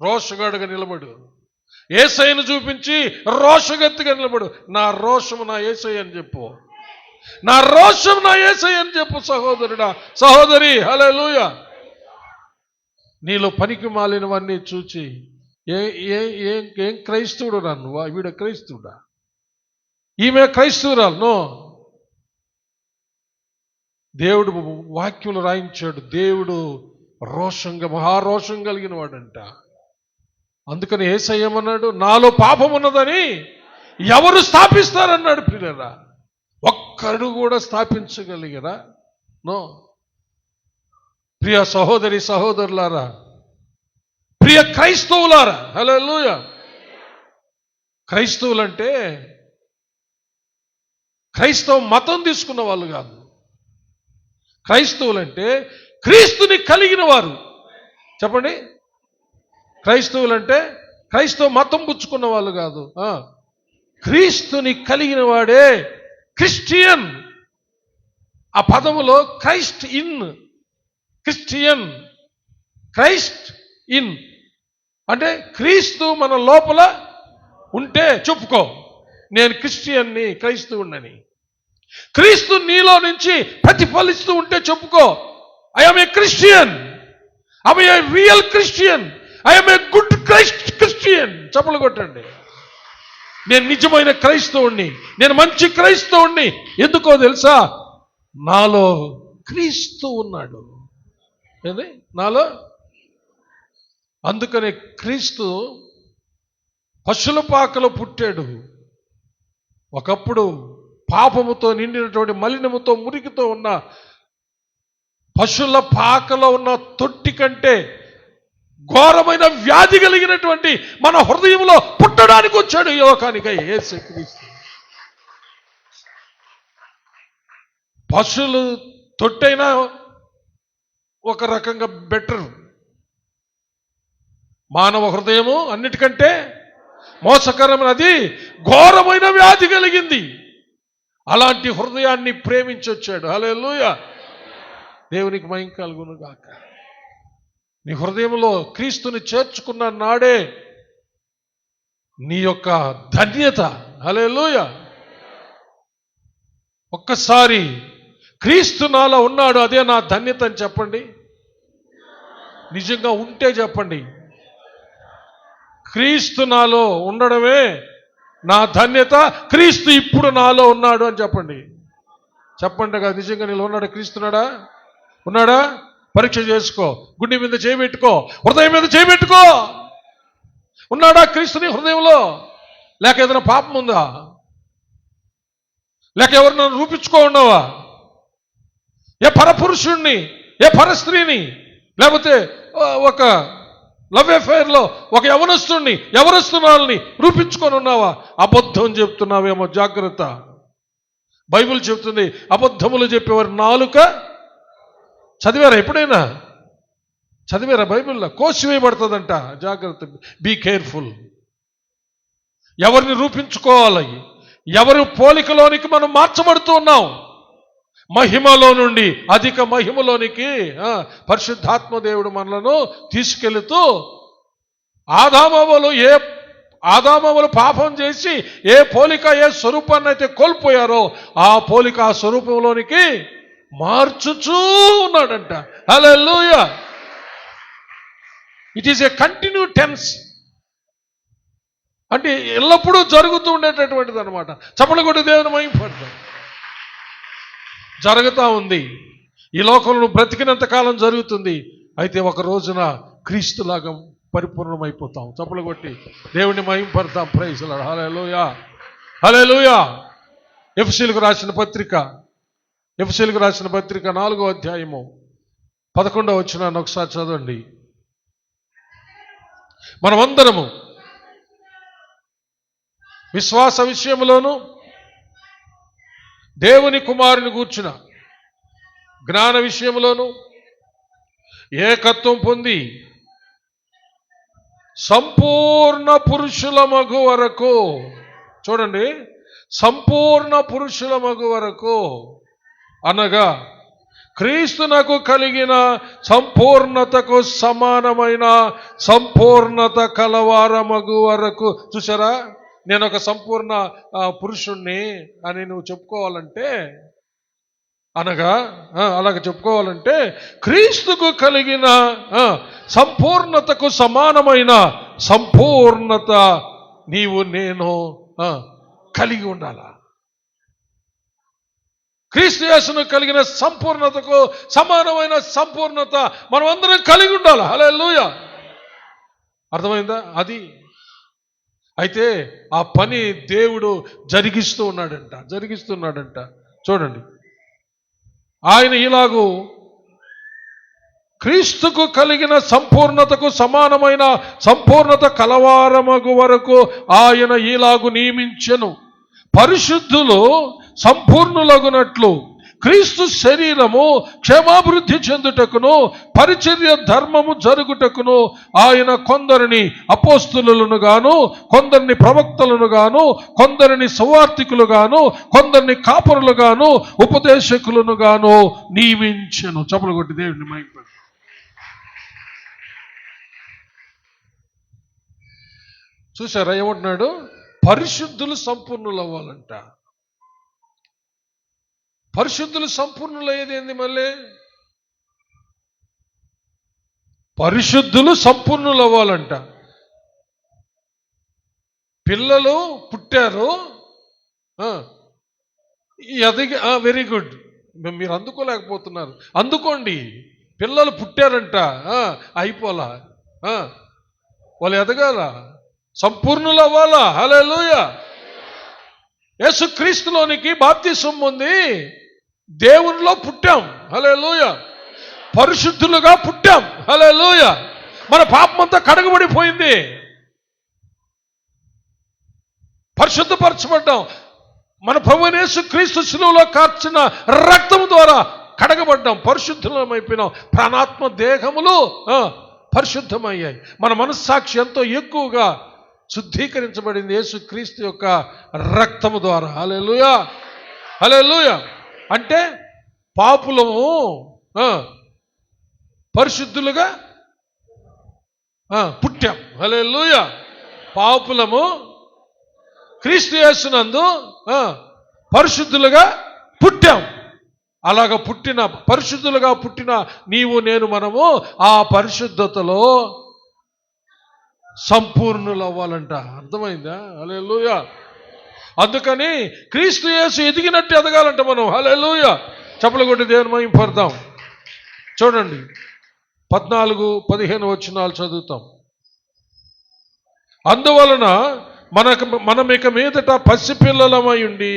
రోషగాడుగా నిలబడు, యేసయ్యను చూపించి రోషగత్తిగా నిలబడు. నా రోషము నా యేసయ్య అని చెప్పు, నా రోషం నా యేసయ్య అని చెప్పు. సహోదరుడా, సహోదరి, హల్లెలూయా. నీలో పనికి మాలినవన్నీ చూచి ఏం క్రైస్తవుడు నన్ను, వీడు క్రైస్తవుడా, ఈమె క్రైస్తవురాలు? నో. దేవుడు వాక్యములు రాయించాడు, దేవుడు రోషంగా, మహారోషం కలిగిన వాడంట. అందుకని యేసయ్య ఏమన్నాడు? నాలో పాపం ఉన్నదని ఎవరు స్థాపిస్తారన్నాడు. ప్రియులారా, ఒక్కడు కూడా స్థాపించగలిగరా? నో. ప్రియ సహోదరి సహోదరులారా, ప్రియ క్రైస్తవులారా, హల్లెలూయా. క్రైస్తవులంటే క్రైస్తవ మతం తీసుకున్న వాళ్ళు కాదు. క్రైస్తవులంటే క్రీస్తుని కలిగిన వారు. చెప్పండి, క్రైస్తవులంటే క్రైస్తవ మతం పుచ్చుకున్న వాళ్ళు కాదు. క్రీస్తుని కలిగిన వాడే క్రిస్టియన్. ఆ పదములో Christ in, Christian, Christ in అంటే క్రీస్తు మన లోపల ఉంటే చెప్పుకో, నేను క్రిస్టియన్ని, క్రైస్తవుణ్ణని. క్రీస్తు నీలో నుంచి ప్రతిఫలిస్తూ ఉంటే చెప్పుకో, I'm a Christian, I'm a real Christian, I'm a good Christian. చప్పలు కొట్టండి. నేను నిజమైన క్రైస్తవుణ్ణి, నేను మంచి క్రైస్తవుణ్ణి. ఎందుకో తెలుసా? నాలో క్రీస్తు ఉన్నాడు. ఏంది? నాలో. అందుకనే క్రీస్తు పశుల పాకలో పుట్టాడు. ఒకప్పుడు పాపముతో నిండినటువంటి, మలినముతో, మురికితో ఉన్న పశువుల పాకలో ఉన్న తొట్టి కంటే ఘోరమైన వ్యాధి కలిగినటువంటి మన హృదయంలో పుట్టడానికి వచ్చాడు ఈ లోకానికి యేసుక్రీస్తు. పశువులు తొట్టైనా ఒక రకంగా బెటర్. మానవ హృదయము అన్నిటికంటే మోసకరమైనది, ఘోరమైన వ్యాధి కలిగింది. అలాంటి హృదయాన్ని ప్రేమించి వచ్చాడు. హల్లెలూయా. దేవునికి మహిమ కలుగును గాక. నీ హృదయంలో క్రీస్తుని చేర్చుకున్న నాడే నీ యొక్క ధన్యత. హల్లెలూయా. ఒక్కసారి క్రీస్తు నాలో ఉన్నాడు, అదే నా ధన్యత అని చెప్పండి. నిజంగా ఉంటే చెప్పండి, క్రీస్తు నాలో ఉండడమే నా ధన్యత, క్రీస్తు ఇప్పుడు నాలో ఉన్నాడు అని చెప్పండి. చెప్పండి కదా, నిజంగా నీలో ఉన్నాడా? క్రీస్తున్నాడా? ఉన్నాడా? పరీక్ష చేసుకో, గుండె మీద చేయబెట్టుకో, హృదయం మీద చేయబెట్టుకో. ఉన్నాడా క్రీస్తుని హృదయంలో? లేక ఏదైనా పాపం ఉందా? లేక ఎవరినైనా రూపించుకో ఉన్నావా? ఏ పరపురుషుణ్ణి, ఏ పరస్త్రీని, లేకపోతే ఒక లవ్ అఫైర్లో ఒక యవనస్తుణ్ణి, యవనస్తురాల్ని రూపించుకొని ఉన్నావా? అబద్ధం చెప్తున్నావేమో, జాగ్రత్త. బైబిల్ చెప్తుంది, అబద్ధములు చెప్పేవారు నాలుక చదివారా? ఎప్పుడైనా చదివారా? బైబిల్లో కోసివేయబడుతుందంట. జాగ్రత్త, బీ కేర్ఫుల్. ఎవరిని రూపించుకోవాలి, ఎవరి పోలికలోనికి మనం మార్చబడుతూ ఉన్నాం. మహిమలో నుండి అధిక మహిమలోనికి పరిశుద్ధాత్మ దేవుడు మనలను తీసుకెళుతూ ఆదామవులు పాపం చేసి ఏ పోలిక ఏ స్వరూపాన్ని అయితే కోల్పోయారో ఆ పోలిక ఆ స్వరూపంలోనికి మార్చుచూ ఉన్నాడంట. హల్లెలూయా. It is a continue tense, అంటే ఎల్లప్పుడూ జరుగుతూ ఉండేటటువంటిది అనమాట. చప్పట్లు కొట్టి దేవుని మహిమపడతాం. జరుగుతూ ఉంది. ఈ లోకంలో బ్రతికినంత కాలం జరుగుతుంది. అయితే ఒక రోజున క్రీస్తులాగా పరిపూర్ణమైపోతాం. చప్పట్లు కొట్టి దేవుని మహిమపడతాం. Praise lord. హల్లెలూయా, హల్లెలూయా. ఎఫెసీయులకు రాసిన పత్రిక 4వ అధ్యాయము 11వ వచనాన్ని ఒకసారి చదవండి. మనమందరము విశ్వాస విషయంలోను దేవుని కుమారుని గూర్చిన జ్ఞాన విషయంలోను ఏకత్వం పొంది సంపూర్ణ పురుషుల మగు వరకు, చూడండి, సంపూర్ణ పురుషుల మగు వరకు అనగా క్రీస్తునకు కలిగిన సంపూర్ణతకు సమానమైన సంపూర్ణత కలవారమగు వరకు. చూసారా, నేను ఒక సంపూర్ణ పురుషుణ్ణి అని నువ్వు చెప్పుకోవాలంటే, అనగా అలాగ చెప్పుకోవాలంటే క్రీస్తుకు కలిగిన సంపూర్ణతకు సమానమైన సంపూర్ణత నీవు నేను కలిగి ఉండాలా. క్రీస్తు యేసును కలిగిన సంపూర్ణతకు సమానమైన సంపూర్ణత మనం అందరం కలిగి ఉండాలి. హల్లెలూయా. అర్థమైందా? అది అయితే ఆ పని దేవుడు జరిగిస్తున్నాడంట. చూడండి, ఆయన ఇలాగూ క్రీస్తుకు కలిగిన సంపూర్ణతకు సమానమైన సంపూర్ణత కలవారమగు వరకు ఆయన ఇలాగు నియమించెను. పరిశుద్ధులు సంపూర్ణులగునట్లు క్రీస్తు శరీరము క్షేమాభివృద్ధి చెందుటకును పరిచర్య ధర్మము జరుగుటకును ఆయన కొందరిని అపోస్తులను గాను, కొందరిని ప్రవక్తలను గాను, కొందరిని సువార్తికులు గాను, కొందరిని కాపరులు గాను, ఉపదేశకులను గాను నియమించెను. చప్పలు కొట్టి దేవుని మహిమపరచు. చూసారా ఏమంటున్నాడు? పరిశుద్ధులు సంపూర్ణులు అవ్వాలంట. పరిశుద్ధులు సంపూర్ణులు అయ్యేది ఏంది? మళ్ళీ పరిశుద్ధులు సంపూర్ణులు అవ్వాలంట. పిల్లలు పుట్టారు, ఎదిగి వెరీ గుడ్, మీరు అందుకోలేకపోతున్నారు, అందుకోండి. పిల్లలు పుట్టారంట, అయిపోలా, వాళ్ళు ఎదగాల, సంపూర్ణులు అవ్వాలా. హల్లెలూయా. యేసుక్రీస్తులోనికి బాప్తిసం పొంది దేవునిలో పుట్టాం. హల్లెలూయా. పరిశుద్ధులుగా పుట్టాం. హల్లెలూయా. మన పాపమంతా కడగబడిపోయింది, పరిశుద్ధపరచబడ్డాం. మన ప్రభువైన యేసుక్రీస్తు శిలువలో కార్చిన రక్తము ద్వారా కడగబడ్డాం, పరిశుద్ధులమైపోయినాం. ప్రాణాత్మ దేహములు పరిశుద్ధమయ్యాయి. మన మనస్సాక్షి ఎంతో ఎక్కువగా శుద్ధీకరించబడింది యేసుక్రీస్తు యొక్క రక్తము ద్వారా. హల్లెలూయా, హల్లెలూయా. అంటే పాపులము పరిశుద్ధులుగా పుట్టాం. హల్లెలూయా. పాపులము క్రీస్తు యేసునందు పరిశుద్ధులుగా పుట్టాం. అలాగ పరిశుద్ధులుగా పుట్టిన నీవు నేను మనము ఆ పరిశుద్ధతలో సంపూర్ణులు అవ్వాలంట. అర్థమైందా? హల్లెలూయా. అందుకని క్రీస్తు యేసు ఎదిగినట్టు ఎదగాలంట మనం. హల్లెలూయా. చప్పలు కొట్టి దేవుని మహిమపడదాం. చూడండి, 14-15 వచనాలు చదువుతాం. అందువలన మనం ఇక మీదట పసిపిల్లలమై ఉండి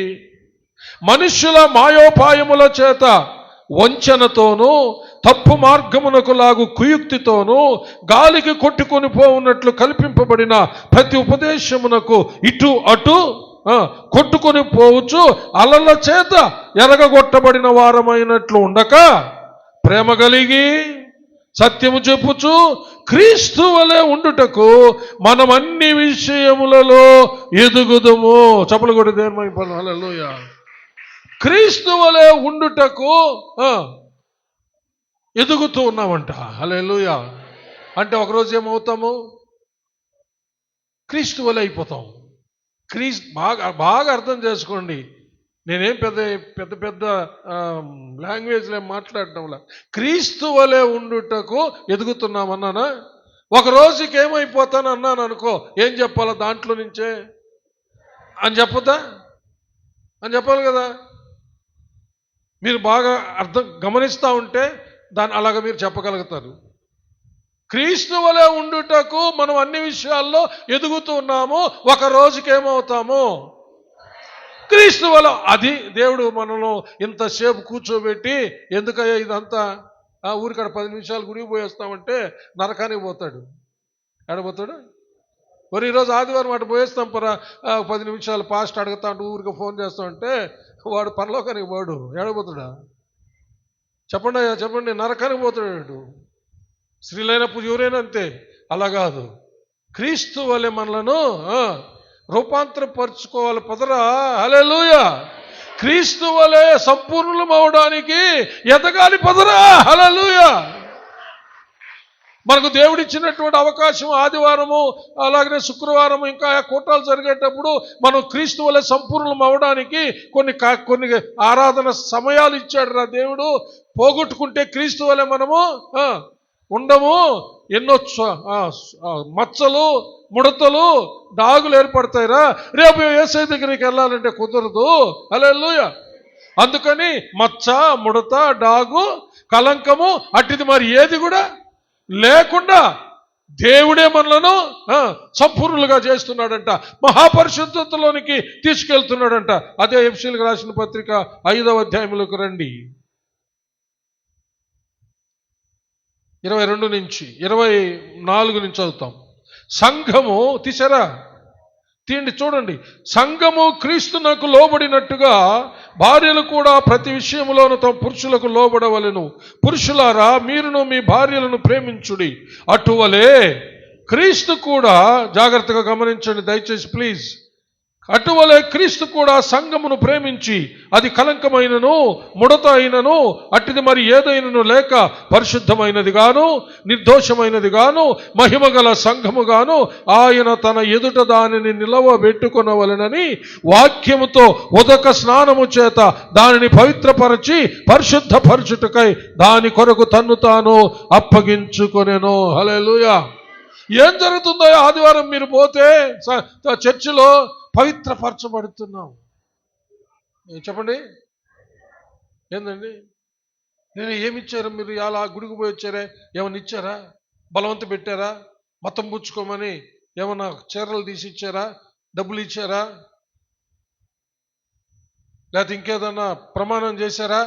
మనుష్యుల మాయోపాయముల చేత వంచనతోనూ తప్పు మార్గమునకు లాగు కుయుక్తితోనూ గాలికి కొట్టుకొని పోవున్నట్లు కల్పింపబడిన ప్రతి ఉపదేశమునకు ఇటు అటు కొట్టుకొని పోవచ్చు అలల చేత ఎరగగొట్టబడిన వారమైనట్లు ఉండక ప్రేమ కలిగి సత్యము చెప్పుచు క్రీస్తు వలె ఉండుటకు మనం అన్ని విషయములలో ఎదుగుదుము. చప్పలు కొట్టి దేవుని మహిమ. హల్లెలూయా. క్రీస్తు వలె ఉండుటకు ఎదుగుతూ ఉన్నామంట. హల్లెలూయా. అంటే ఒకరోజు ఏమవుతాము? క్రీస్తు వలె అయిపోతాం. బాగా అర్థం చేసుకోండి. నేనేం పెద్ద పెద్ద లాంగ్వేజ్లో మాట్లాడటంలా. క్రీస్తు వలె ఉండుటకు ఎదుగుతున్నామన్నానా? ఒక రోజుకి ఏమైపోతాను అన్నాను అనుకో, ఏం చెప్పాలా దాంట్లో నుంచే అని చెప్పదా? అని చెప్పాలి కదా. మీరు బాగా గమనిస్తూ ఉంటే అలాగ మీరు చెప్పగలుగుతారు. క్రీస్తు వలె ఉండుటకు మనం అన్ని విషయాల్లో ఎదుగుతున్నాము. ఒక రోజుకి ఏమవుతాము? క్రీస్తు వలె. అది దేవుడు మనలో ఇంతసేపు కూర్చోబెట్టి ఎందుకయ్యా ఇదంతా ఊరికాడ 10 నిమిషాలు గుడికి పోయేస్తామంటే నరకానికి పోతాడు. ఎడబోతాడు? మరి ఈరోజు ఆదివారం అటు పోయేస్తాం పరా 10 నిమిషాలు పాస్ట్ అడుగుతా ఉంటే ఊరికి ఫోన్ చేస్తామంటే వాడు పరలోకానికి పోడు. ఎడబోతాడా? చెప్పండి అయ్యా, చెప్పండి. నరకానికి పోతాడు. స్త్రీలైనప్పుడు ఎవరైనా అంతే. అలా కాదు. క్రీస్తు వలె మనలను రూపాంతరపరుచుకోవాలి పదరా. హల్లెలూయా. క్రీస్తు వలె సంపూర్ణం అవడానికి ఎదగాలి పదరా. హల్లెలూయా. మనకు దేవుడిచ్చినటువంటి అవకాశం ఆదివారము అలాగనే శుక్రవారం ఇంకా కూటాలు జరిగేటప్పుడు మనం క్రీస్తు వలె సంపూర్ణం అవడానికి కొన్ని ఆరాధన సమయాలు ఇచ్చాడు రా దేవుడు. పోగొట్టుకుంటే క్రీస్తు వలె మనము ఉండము. ఎన్నో మచ్చలు, ముడతలు, డాగులు ఏర్పడతాయిరా. రేపు యేసయ్య దగ్గరికి వెళ్ళాలంటే కుదరదు. హల్లెలూయా. అందుకని మచ్చ, ముడత, డాగు, కలంకము అట్టిది మరి ఏది కూడా లేకుండా దేవుడే మనలను సంపూర్ణులుగా చేస్తున్నాడంట. మహాపరిశుద్ధతలోనికి తీసుకెళ్తున్నాడంట. అదే ఎఫెసీయులకు రాసిన పత్రిక 5వ అధ్యాయంలోకి రండి. 22 నుంచి 24 నుంచి చదువుతాం. సంఘము తీసారా? తీయండి, చూడండి. సంఘము క్రీస్తునకు లోబడినట్టుగా భార్యలు కూడా ప్రతి విషయంలోనూ తమ పురుషులకు లోబడవలెను. పురుషులారా, మీరును మీ భార్యలను ప్రేమించుడి. అటువలే క్రీస్తు కూడా, జాగ్రత్తగా గమనించండి దయచేసి ప్లీజ్, అటువలే క్రీస్తు కూడా సంఘమును ప్రేమించి అది కలంకమైనను ముడత అయినను అట్టిది మరి ఏదైనను లేక పరిశుద్ధమైనది గాను నిర్దోషమైనది గాను మహిమగల సంఘము గాను ఆయన తన ఎదుట దానిని నిలవబెట్టుకొనవలెనని వాక్యముతో ఉదక స్నానము చేత దానిని పవిత్రపరచి పరిశుద్ధపరచుటకై దాని కొరకు తన్ను తాను అప్పగించుకొనెను. హల్లెలూయా. ఏం జరుగుతుందో ఆదివారం మీరు పోతే చర్చిలో పవిత్రపరచబడుతున్నాం. చెప్పండి, ఏందండి? నేను ఏమిచ్చారు మీరు? అలా గుడికి పోయి వచ్చారే, ఏమన్నా ఇచ్చారా? బలవంత పెట్టారా? మతం పుచ్చుకోమని ఏమన్నా చీరలు తీసి ఇచ్చారా? డబ్బులు ఇచ్చారా? లేకపోతే ఇంకేదన్నా ప్రమాణం చేశారా?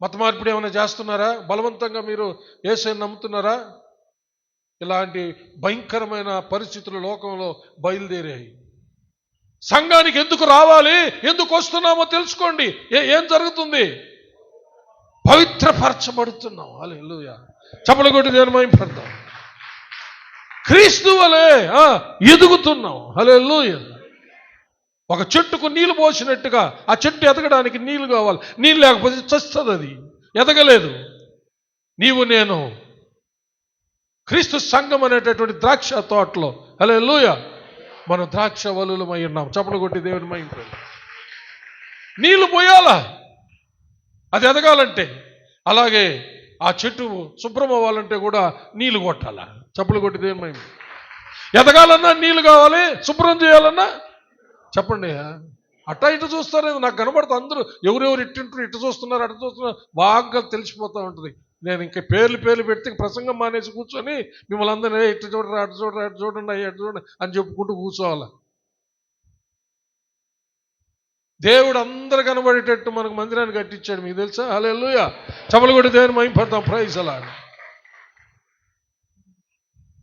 మత మార్పిడి ఏమైనా చేస్తున్నారా? బలవంతంగా మీరు యేసుని నమ్ముతున్నారా? ఇలాంటి భయంకరమైన పరిస్థితులు లోకంలో బయలుదేరాయి. సంఘానికి ఎందుకు రావాలి, ఎందుకు వస్తున్నామో తెలుసుకోండి. ఏం జరుగుతుంది? పవిత్రపరచబడుతున్నాం. హల్లెలూయా. చప్పలు కొట్టి దేవుని మహిమపడతాం. క్రీస్తు వలె ఎదుగుతున్నాం. హల్లెలూయా. ఒక చెట్టుకు నీళ్లు పోసినట్టుగా ఆ చెట్టు ఎదగడానికి నీళ్లు కావాలి. నీళ్ళు లేకపోతే చస్తుంది, అది ఎదగలేదు. నీవు నేను క్రీస్తు సంఘం అనేటటువంటి ద్రాక్ష తోటలో, హల్లెలూయా, మనం ద్రాక్ష వలులమై ఉన్నాం. చప్పలు కొట్టి దేవుని మహిమపడతాం. నీళ్లు పోయాలా అది ఎదగాలంటే. అలాగే ఆ చెట్టు శుభ్రం అవ్వాలంటే కూడా నీళ్లు కొట్టాలా. చప్పలు కొట్టి దేవుని మహిమ. ఎదగాలన్నా నీళ్లు కావాలి, శుభ్రం చేయాలన్నా. చెప్పండి, అట్టా ఇటు చూస్తారు. నాకు కనబడతా అందరూ ఎవరెవరు ఇట్టింటారు, ఇటు చూస్తున్నారు, అటు చూస్తున్నారు, బాగా తెలిసిపోతూ ఉంటుంది. నేను ఇంకా పేర్లు పెడితే ప్రసంగం మానేసి కూర్చొని మిమ్మల్ని అందరినీ ఇటు చూడరా, అటు చూడరా, అటు చూడండి, అటు చూడండి అని చెప్పుకుంటూ కూర్చోవాలి. దేవుడు అందరు కనబడేటట్టు మనకు మందిరాన్ని కట్టించాడు, మీకు తెలుసా? హల్లెలూయా. చప్పలు కొట్టి దేవుని మహిమపడతాం. ప్రైజ్ అలా.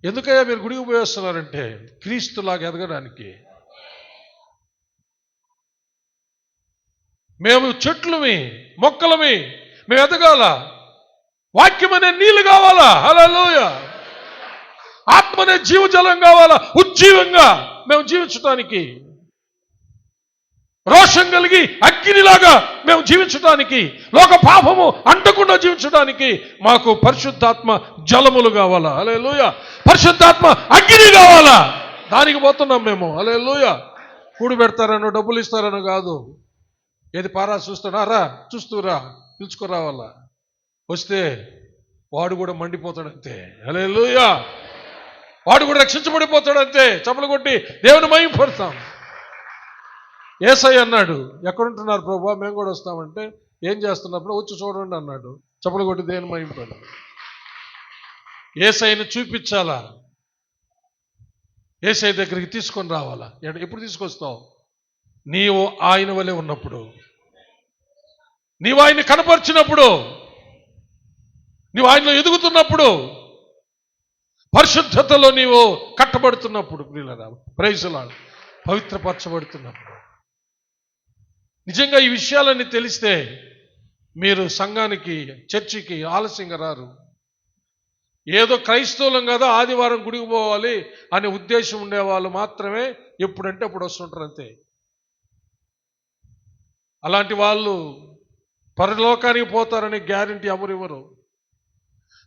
ఎందుకయ్యా మీరు గుడికి పోయేస్తున్నారంటే క్రీస్తులాగా ఎదగడానికి. మేము చెట్లమి, మొక్కలమి, మేము ఎదగాల. వాక్యం అనే నీళ్లు కావాలా? హల్లెలూయా. ఆత్మ అనే జీవజలం కావాలా? ఉజ్జీవంగా మేము జీవించటానికి, రోషం కలిగి అగ్నిలాగా మేము జీవించడానికి, లోక పాపము అంటకుండా జీవించడానికి మాకు పరిశుద్ధాత్మ జలములు కావాలా? హల్లెలూయా. పరిశుద్ధాత్మ అగ్ని కావాలా? దానికి పోతున్నాం మేము. హల్లెలూయా. కూడి పెడతారనో డబ్బులు ఇస్తారనో కాదు. ఏది పారా చూస్తున్నారా? చూస్తురా, పిలుచుకురావాలా. వస్తే వాడు కూడా మండిపోతాడంతే. హల్లెలూయా. వాడు కూడా రక్షించబడిపోతాడంతే. చప్పలు కొట్టి దేవుని మహిమపడతాం. యేసయ్య అన్నాడు, ఎక్కడుంటున్నారు ప్రభువా, మేము కూడా వస్తామంటే, ఏం చేస్తున్నప్పుడు వచ్చి చూడండి అన్నాడు. చప్పలు కొట్టి దేవుని మహిమపడు. యేసయ్యను చూపించాలా, యేసయ్య దగ్గరికి తీసుకొని రావాలా. ఎప్పుడు తీసుకొస్తావు? నీవు ఆయన వలె ఉన్నప్పుడు, నీవు ఆయన్ని కనపరిచినప్పుడు, నీవు ఆయనలో ఎదుగుతున్నప్పుడు, పరిశుద్ధతలో నీవు కట్టబడుతున్నప్పుడు, ప్రైజ్ లార్డ్, పవిత్రపరచబడుతున్నప్పుడు. నిజంగా ఈ విషయాలన్నీ తెలిస్తే మీరు సంఘానికి, చర్చికి ఆలస్యంగా రారు. ఏదో క్రైస్తవులం కదా, ఆదివారం గుడికి పోవాలి అనే ఉద్దేశం ఉండేవాళ్ళు మాత్రమే ఎప్పుడంటే అప్పుడు వస్తుంటారు అంతే. అలాంటి వాళ్ళు పరలోకానికి పోతారని గ్యారంటీ ఎవరివ్వరు.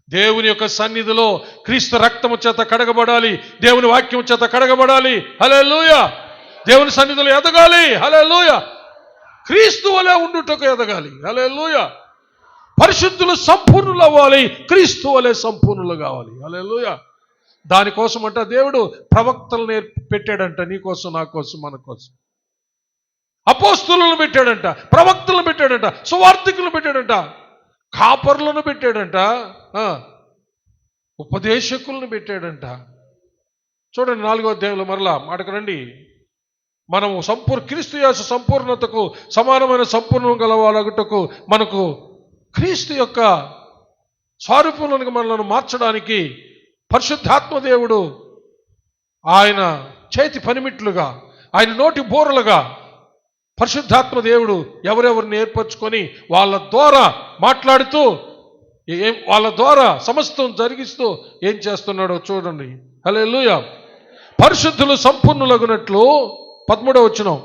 దేవుని యొక్క సన్నిధిలో క్రీస్తు రక్తము చేత కడగబడాలి, దేవుని వాక్యం చేత కడగబడాలి. హల్లెలూయా. దేవుని సన్నిధిలో ఎదగాలి. హల్లెలూయా. క్రీస్తు వలె ఉండుటకు ఎదగాలి. హల్లెలూయా. పరిశుద్ధులు సంపూర్ణులు అవ్వాలి, క్రీస్తు వలె సంపూర్ణులు కావాలి. హల్లెలూయా. దానికోసం అంట దేవుడు ప్రవక్తలను పెట్టాడంట, నీ కోసం, నా కోసం, మన కోసం. అపోస్తులను పెట్టాడంట, ప్రవక్తలను పెట్టాడంట, సువార్థికులను పెట్టాడంట, కాపర్లను పెట్టాడంట, ఉపదేశకులను పెట్టాడంట. చూడండి 4వ అధ్యాయంలో మరలా మాటకు రండి. మనము క్రీస్తు యేసు సంపూర్ణతకు సమానమైన సంపూర్ణం గలవాలగుటకు మనకు క్రీస్తు యొక్క స్వరూపంలోనికి మనల్ని మార్చడానికి పరిశుద్ధాత్మ దేవుడు ఆయన చేతి పనిమిట్లుగా, ఆయన నోటి బోరలుగా పరిశుద్ధాత్మ దేవుడు ఎవరెవరిని ఏర్పరచుకొని వాళ్ళ ద్వారా మాట్లాడుతూ, వాళ్ళ ద్వారా సమస్తం జరిగిస్తూ ఏం చేస్తున్నాడో చూడండి. హల్లెలూయా. పరిశుద్ధులు సంపూర్ణులగునట్లు 13వ వచనం,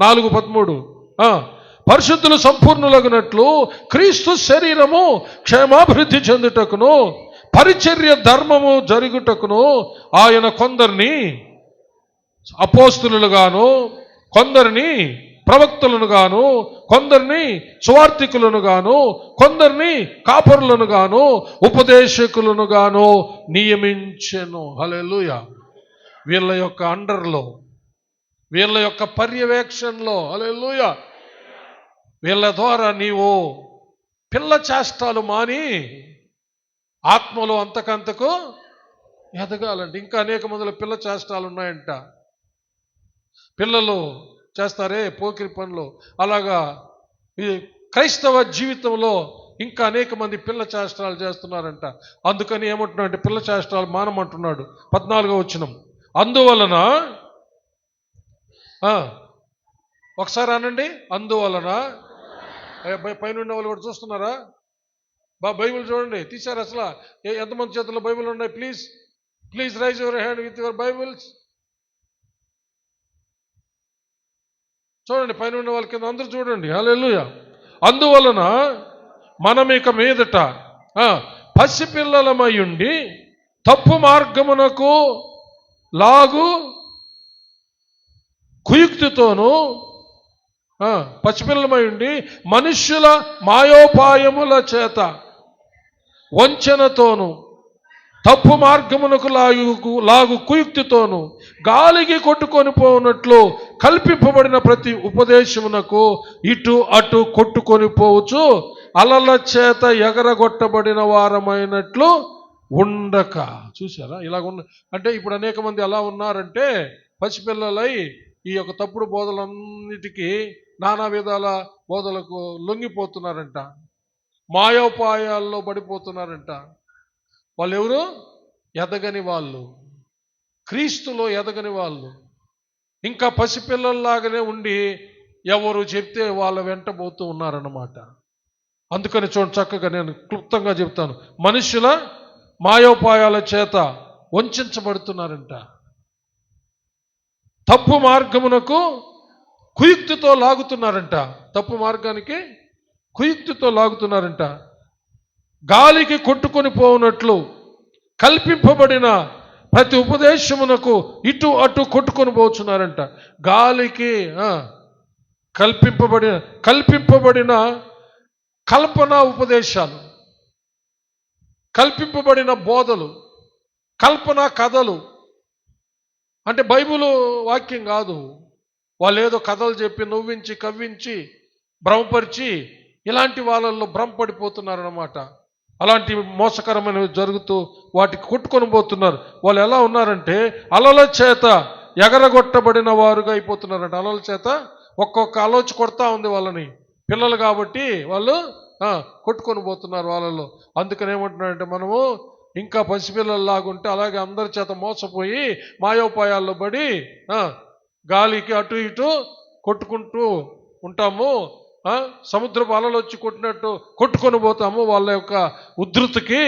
4:13. పరిశుద్ధులు సంపూర్ణులగునట్లు క్రీస్తు శరీరము క్షేమాభివృద్ధి చెందుటకును పరిచర్య ధర్మము జరుగుటకును ఆయన కొందరిని అపోస్తులుగాను, కొందరిని ప్రవక్తలను గాను, కొందరిని సువార్థికులను గాను, కొందరిని కాపరులను గాను, ఉపదేశకులను గాను నియమించెను. హల్లెలూయా. వీళ్ళ యొక్క అండర్లో, వీళ్ళ యొక్క పర్యవేక్షణలో, హల్లెలూయా, వీళ్ళ ద్వారా నీవు పిల్ల చేష్టాలు మాని ఆత్మలో అంతకంతకు ఎదగాలండి. ఇంకా అనేక మందిలో పిల్ల చేష్టాలు ఉన్నాయంట. పిల్లలు చేస్తారే పోకిరి పనులు, అలాగా ఈ క్రైస్తవ జీవితంలో ఇంకా అనేక మంది పిల్ల చేష్టాలు చేస్తున్నారంట. అందుకని ఏమంటున్నాడు అంటే పిల్ల చేష్టాలు మానమంటున్నాడు. 14వ వచనం, అందువలన, ఒకసారి అనండి, అందువలన. పైన ఉన్న వాళ్ళు కూడా చూస్తున్నారా? బైబిల్ చూడండి, తీశారు అసలు. ఎంతమంది చేతుల్లో బైబిల్ ఉన్నాయి? Please rise your hand with your Bibles. చూడండి, పైన ఉన్న వాళ్ళ కింద అందరూ చూడండి. హల్లెలూయా. అందువలన మనం ఇక మీదట పసిపిల్లలమై ఉండి తప్పు మార్గమునకు లాగు కుయుక్తితోనూ, పసిపిల్లలమై ఉండి మనుష్యుల మాయోపాయముల చేత వంచనతోను తప్పు మార్గమునకు లాగు కుయుక్తితోను గాలికి కొట్టుకొని పోవునట్లు కల్పింపబడిన ప్రతి ఉపదేశమునకు ఇటు అటు కొట్టుకొని పోవచ్చు అలల చేత ఎగరగొట్టబడిన వారమైనట్లు ఉండక. చూసారా ఇలాగ అంటే ఇప్పుడు అనేక మంది ఎలా ఉన్నారంటే పసిపిల్లలై ఈ యొక్క తప్పుడు బోధలన్నిటికీ, నానా విధాల బోధలకు లొంగిపోతున్నారంట, మాయోపాయాల్లో పడిపోతున్నారంట. వాళ్ళు ఎవరు? ఎదగని వాళ్ళు, క్రీస్తులో ఎదగని వాళ్ళు, ఇంకా పసిపిల్లల్లాగానే ఉండి ఎవరు చెప్తే వాళ్ళ వెంట పోతూ ఉన్నారన్నమాట. అందుకని చూడండి, చక్కగా నేను క్లుప్తంగా చెప్తాను. మనుషుల మాయోపాయాల చేత వంచబడుతున్నారంట. తప్పు మార్గమునకు కుయుక్తితో లాగుతున్నారంట. తప్పు మార్గానికి కుయుక్తితో లాగుతున్నారంట. గాలికి కొట్టుకొని పోవునట్లు కల్పింపబడిన ప్రతి ఉపదేశమునకు ఇటు అటు కొట్టుకొని పోతున్నారంట. గాలికి కల్పింపబడిన కల్పన ఉపదేశాలు, కల్పింపబడిన బోధలు, కల్పన కథలు, అంటే బైబిల్ వాక్యం కాదు. వాళ్ళు ఏదో కథలు చెప్పి నవ్వించి కవ్వించి భ్రమపరిచి ఇలాంటి వాళ్ళల్లో భ్రమపడిపోతున్నారన్నమాట. అలాంటి మోసకరమైనవి జరుగుతూ వాటికి కొట్టుకొని పోతున్నారు. వాళ్ళు ఎలా ఉన్నారంటే అలల చేత ఎగరగొట్టబడిన వారుగా అయిపోతున్నారంట. అలల చేత ఒక్కొక్క అలోచి కొడతా ఉంది వాళ్ళని. పిల్లలు కాబట్టి వాళ్ళు కొట్టుకొని పోతున్నారు వాళ్ళలో. అందుకని ఏమంటున్నారంటే మనము ఇంకా పసిపిల్లల్లాగుంటే అలాగే అందరి చేత మోసపోయి మాయోపాయాల్లో పడి గాలికి అటు ఇటు కొట్టుకుంటూ ఉంటాము. సముద్రపు అలలు వచ్చి కొట్టినట్టు కొట్టుకొని పోతాము వాళ్ళ యొక్క ఉద్ధృతికి.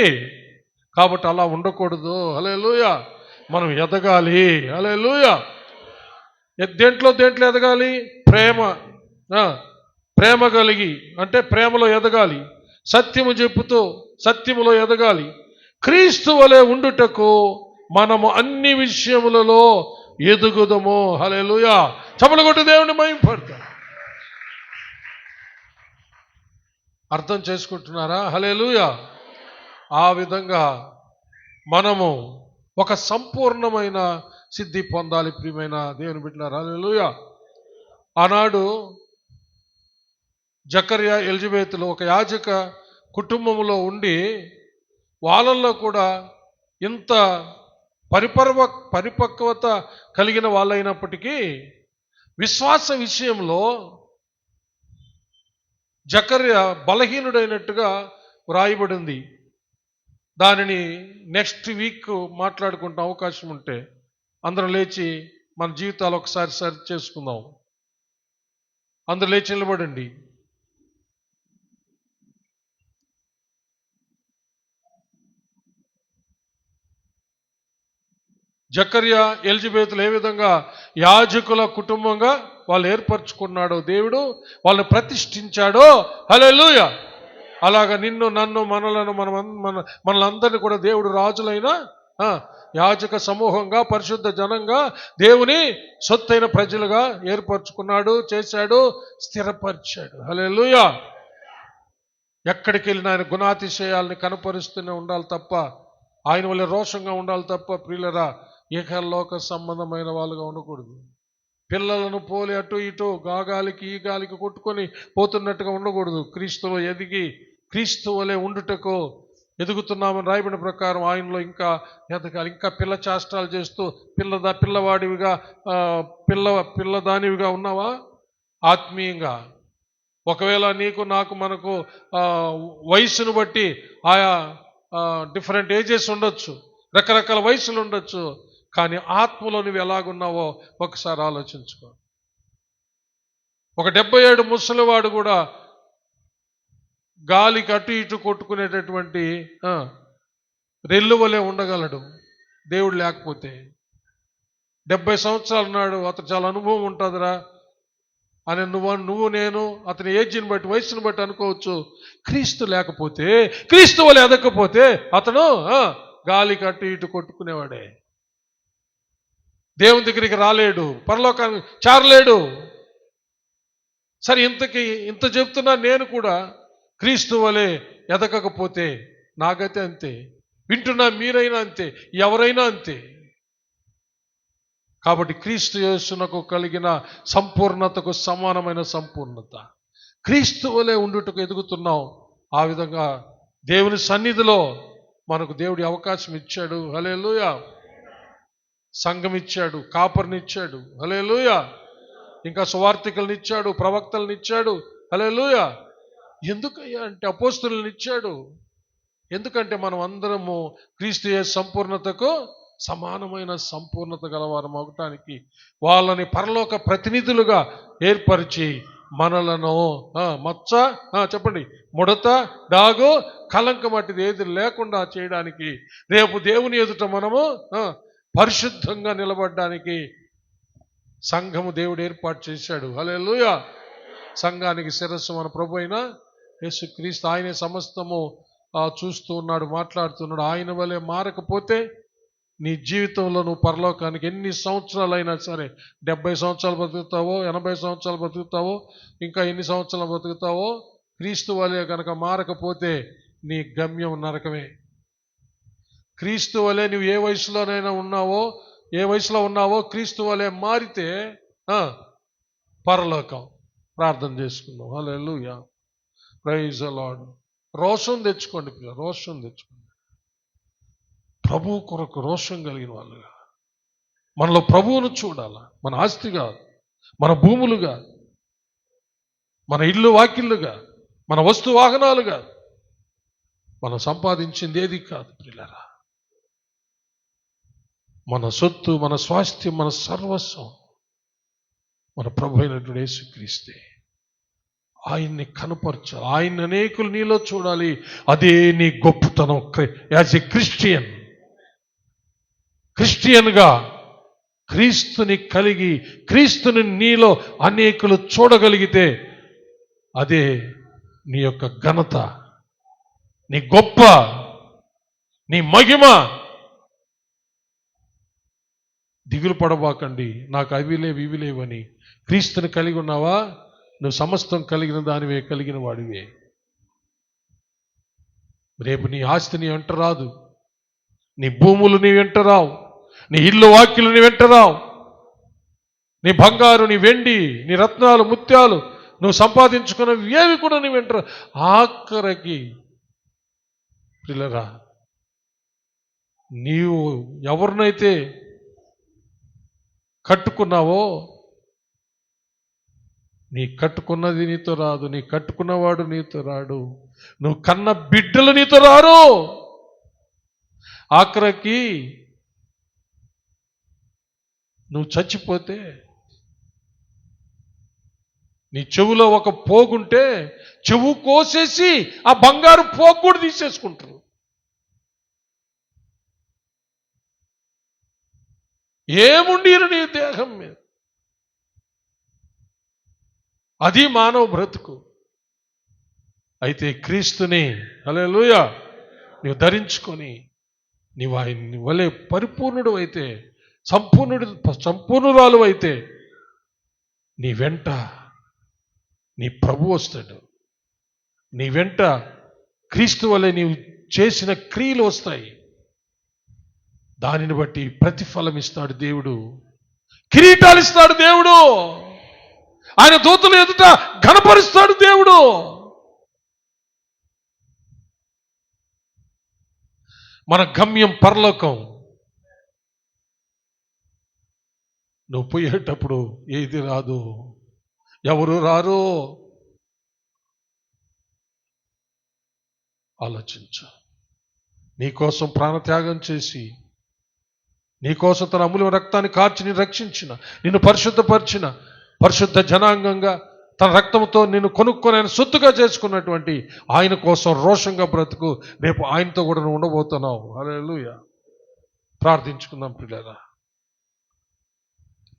కాబట్టి అలా ఉండకూడదు. హల్లెలూయా. మనం ఎదగాలి. హల్లెలూయా. దేంట్లో ఎదగాలి? ప్రేమ కలిగి, అంటే ప్రేమలో ఎదగాలి. సత్యము చెప్పుతూ సత్యములో ఎదగాలి. క్రీస్తు వలె ఉండుటకు మనము అన్ని విషయములలో ఎదుగుదము. హల్లెలూయా. చప్పలు కొట్టి దేవుని మహిమపడతాం. అర్థం చేసుకుంటున్నారా? హల్లెలూయా. ఆ విధంగా మనము ఒక సంపూర్ణమైన సిద్ధి పొందాలి. ప్రియమైన దేవుని బిడ్డలారా, హల్లెలూయా. ఆనాడు జకర్యా ఎలిజబెతులు ఒక యాజక కుటుంబంలో ఉండి వాళ్ళల్లో కూడా ఇంత పరిపక్వత కలిగిన వాళ్ళైనప్పటికీ విశ్వాస విషయంలో జకర్యా బలహీనుడైనట్టుగా వ్రాయబడింది. దానిని నెక్స్ట్ వీక్ మాట్లాడుకుంటాం అవకాశం ఉంటే. అందరూ లేచి మన జీవితాలు ఒకసారి సరి చేసుకుందాం. అందరూ లేచి నిలబడండి. జకర్యా ఎలిజబెతులు ఏ విధంగా యాజకుల కుటుంబంగా వాళ్ళు ఏర్పరచుకున్నాడో, దేవుడు వాళ్ళని ప్రతిష్ఠించాడో. హల్లెలూయా. అలాగా నిన్ను నన్ను మనలందరినీ కూడా దేవుడు రాజులైన యాజక సమూహంగా పరిశుద్ధ జనంగా దేవుని సొత్తైన ప్రజలుగా ఏర్పరచుకున్నాడు, చేశాడు, స్థిరపరిచాడు. హల్లెలూయా. ఎక్కడికి వెళ్ళిన ఆయన గుణాతిశయాల్ని కనపరుస్తూనే ఉండాలి తప్ప, ఆయన వల్ల రోషంగా ఉండాలి తప్ప ప్రియులరా ఏకలోక సంబంధమైన వాళ్ళుగా ఉండకూడదు. పిల్లలను పోలి అటు ఇటు గాలికి ఈ గాలికి కొట్టుకొని పోతున్నట్టుగా ఉండకూడదు. క్రీస్తులో ఎదిగి క్రీస్తు వలె ఉండుటకు ఎదుగుతున్నామని రాయబడిన ప్రకారం ఆయనలో ఇంకా ఎదగాలి. ఇంకా పిల్ల చేష్టాలు చేస్తూ పిల్లవాడివిగా పిల్లదానివిగా ఉన్నావా? ఆత్మీయంగా ఒకవేళ నీకు నాకు మనకు వయసును బట్టి ఆయా డిఫరెంట్ ఏజెస్ ఉండొచ్చు, రకరకాల వయసులు ఉండొచ్చు. కానీ ఆత్మలో నువ్వు ఎలాగున్నావో ఒకసారి ఆలోచించుకో. ఒక 77 ముసలివాడు కూడా గాలికి అటు ఇటు కొట్టుకునేటటువంటి రెల్లు వలె ఉండగలడు దేవుడు లేకపోతే. 70 సంవత్సరాలు ఉన్నాడు, అతను చాలా అనుభవం ఉంటుందిరా అని నువ్వు నేను అతని ఏజ్ని బట్టి వయసుని బట్టి అనుకోవచ్చు. క్రీస్తు లేకపోతే, క్రీస్తు వలె ఎదకపోతే అతను గాలికి అటు ఇటు కొట్టుకునేవాడే. దేవుని దగ్గరికి రాలేడు, పరలోకానికి చేరలేడు. సరే, ఇంత చెప్తున్నా నేను కూడా క్రీస్తు వలె ఎదగకపోతే నాకైతే అంతే. వింటున్నా మీరైనా అంతే, ఎవరైనా అంతే. కాబట్టి క్రీస్తు యేసునకు కలిగిన సంపూర్ణతకు సమానమైన సంపూర్ణత, క్రీస్తు వలె ఉండుటకు ఎదుగుతున్నాం. ఆ విధంగా దేవుని సన్నిధిలో మనకు దేవుడి అవకాశం ఇచ్చాడు. హల్లెలూయా. సంఘం ఇచ్చాడు, కాపర్నిచ్చాడు. హల్లెలూయా. ఇంకా సువార్తికులను ఇచ్చాడు, ప్రవక్తలను ఇచ్చాడు. హల్లెలూయా. ఎందుకయ్యా అంటే అపోస్తలులను ఇచ్చాడు. ఎందుకంటే మనం అందరము క్రీస్తు యేసు సంపూర్ణతకు సమానమైన సంపూర్ణత గలవారం అవటానికి వాళ్ళని పరలోక ప్రతినిధులుగా ఏర్పరిచి మనలను మచ్చ చెప్పండి, ముడత, డాగు, కలంకం వంటిది ఏది లేకుండా చేయడానికి, రేపు దేవుని ఎదుట మనము పరిశుద్ధంగా నిలబడడానికి సంఘము దేవుడు ఏర్పాటు చేశాడు. హల్లెలూయా. సంఘానికి శిరస్సు మన ప్రభు అయిన యేసుక్రీస్తు. ఆయనే సమస్తము చూస్తూ ఉన్నాడు, మాట్లాడుతున్నాడు. ఆయన వలె మారకపోతే నీ జీవితంలో నువ్వు పరలోకానికి ఎన్ని సంవత్సరాలైనా సరే, 70 సంవత్సరాలు బతుకుతావో, 80 సంవత్సరాలు బతుకుతావో, ఇంకా ఎన్ని సంవత్సరాలు బతుకుతావో, క్రీస్తు వలె కనుక మారకపోతే నీ గమ్యం నరకమే. క్రీస్తు వలె నువ్వు ఏ వయసులోనైనా ఉన్నావో, ఏ వయసులో ఉన్నావో క్రీస్తు వలె మారితే పరలోకం. ప్రార్థన చేసుకుందాం. హల్లెలూయా. Praise the Lord. రోషం తెచ్చుకోండి పిల్లలు, రోషం తెచ్చుకోండి. ప్రభు కొరకు రోషం కలిగిన వాళ్ళుగా మనలో ప్రభువును చూడాలా. మన ఆస్తిగా, మన భూములుగా, మన ఇల్లు వాకిళ్ళుగా, మన వస్తు వాహనాలుగా మనం సంపాదించింది ఏది కాదు పిల్లరా. మన సొత్తు, మన స్వాస్థ్యం, మన సర్వస్వం మన ప్రభు అయినటువంటి యేసుక్రీస్తే. ఆయన్ని కనపరచాలి, ఆయన్ని అనేకులు నీలో చూడాలి. అదే నీ గొప్పతనం. యాజ్ ఎ క్రిస్టియన్గా క్రీస్తుని కలిగి, క్రీస్తుని నీలో అనేకులు చూడగలిగితే అదే నీ యొక్క ఘనత, నీ గొప్ప, నీ మహిమ. దిగులు పడబాకండి, నాకు అవి లేవు ఇవి లేవని. క్రీస్తుని కలిగి ఉన్నావా, నువ్వు సమస్తం కలిగిన దానివే, కలిగిన వాడివే. రేపు నీ ఆస్తి నీ వెంట రాదు, నీ భూములు నీ వెంట రావు, నీ ఇల్లు వాక్యులు నీ వెంట రావు, నీ బంగారు, నీ వెండి, నీ రత్నాలు, ముత్యాలు నువ్వు సంపాదించుకున్నవి ఏవి కూడా నీ వెంట రావు. ఆఖరికి పిల్లరా, నీవు ఎవరినైతే కట్టుకున్నావో, నీ కట్టుకున్నది నీతో రాదు, నీ కట్టుకున్నవాడు నీతో రాడు, నువ్వు కన్న బిడ్డలు నీతో రారు. ఆఖరికి నువ్వు చచ్చిపోతే నీ చెవులో ఒక పోగుంటే చెవు కోసేసి ఆ బంగారు పోగు కూడా తీసేసుకుంటారు. ఏముండీరు నీ దేహం మీద? అది మానవ బ్రతుకు. అయితే క్రీస్తుని హల్లెలూయా నీవు ధరించుకొని నీవు ఆయన్ని వలె పరిపూర్ణుడు అయితే, సంపూర్ణురాలు అయితే నీ వెంట నీ ప్రభు వస్తాడు. నీ వెంట క్రీస్తు వలె నీవు చేసిన క్రియలు వస్తాయి. దానిని బట్టి ప్రతిఫలం ఇస్తాడు దేవుడు, కిరీటాలు ఇస్తాడు దేవుడు, ఆయన దూతలు ఎదుట ఘనపరుస్తాడు దేవుడు. మన గమ్యం పరలోకం. నువ్వు పోయేటప్పుడు ఏది రాదు, ఎవరు రారు. ఆలోచించు. నీకోసం ప్రాణత్యాగం చేసి, నీకోసం తన అమూల్య రక్తాన్ని కార్చి నిన్ను రక్షించిన, నిన్ను పరిశుద్ధపరిచిన, పరిశుద్ధ జనాంగంగా తన రక్తంతో నిన్ను కొనుక్కొని ఆయన సొత్తుగా చేసుకున్నటువంటి ఆయన కోసం రోషంగా బ్రతుకు. రేపు ఆయనతో కూడా నువ్వు ఉండబోతున్నావు. హల్లెలూయా. ప్రార్థించుకుందాం పిల్లరా.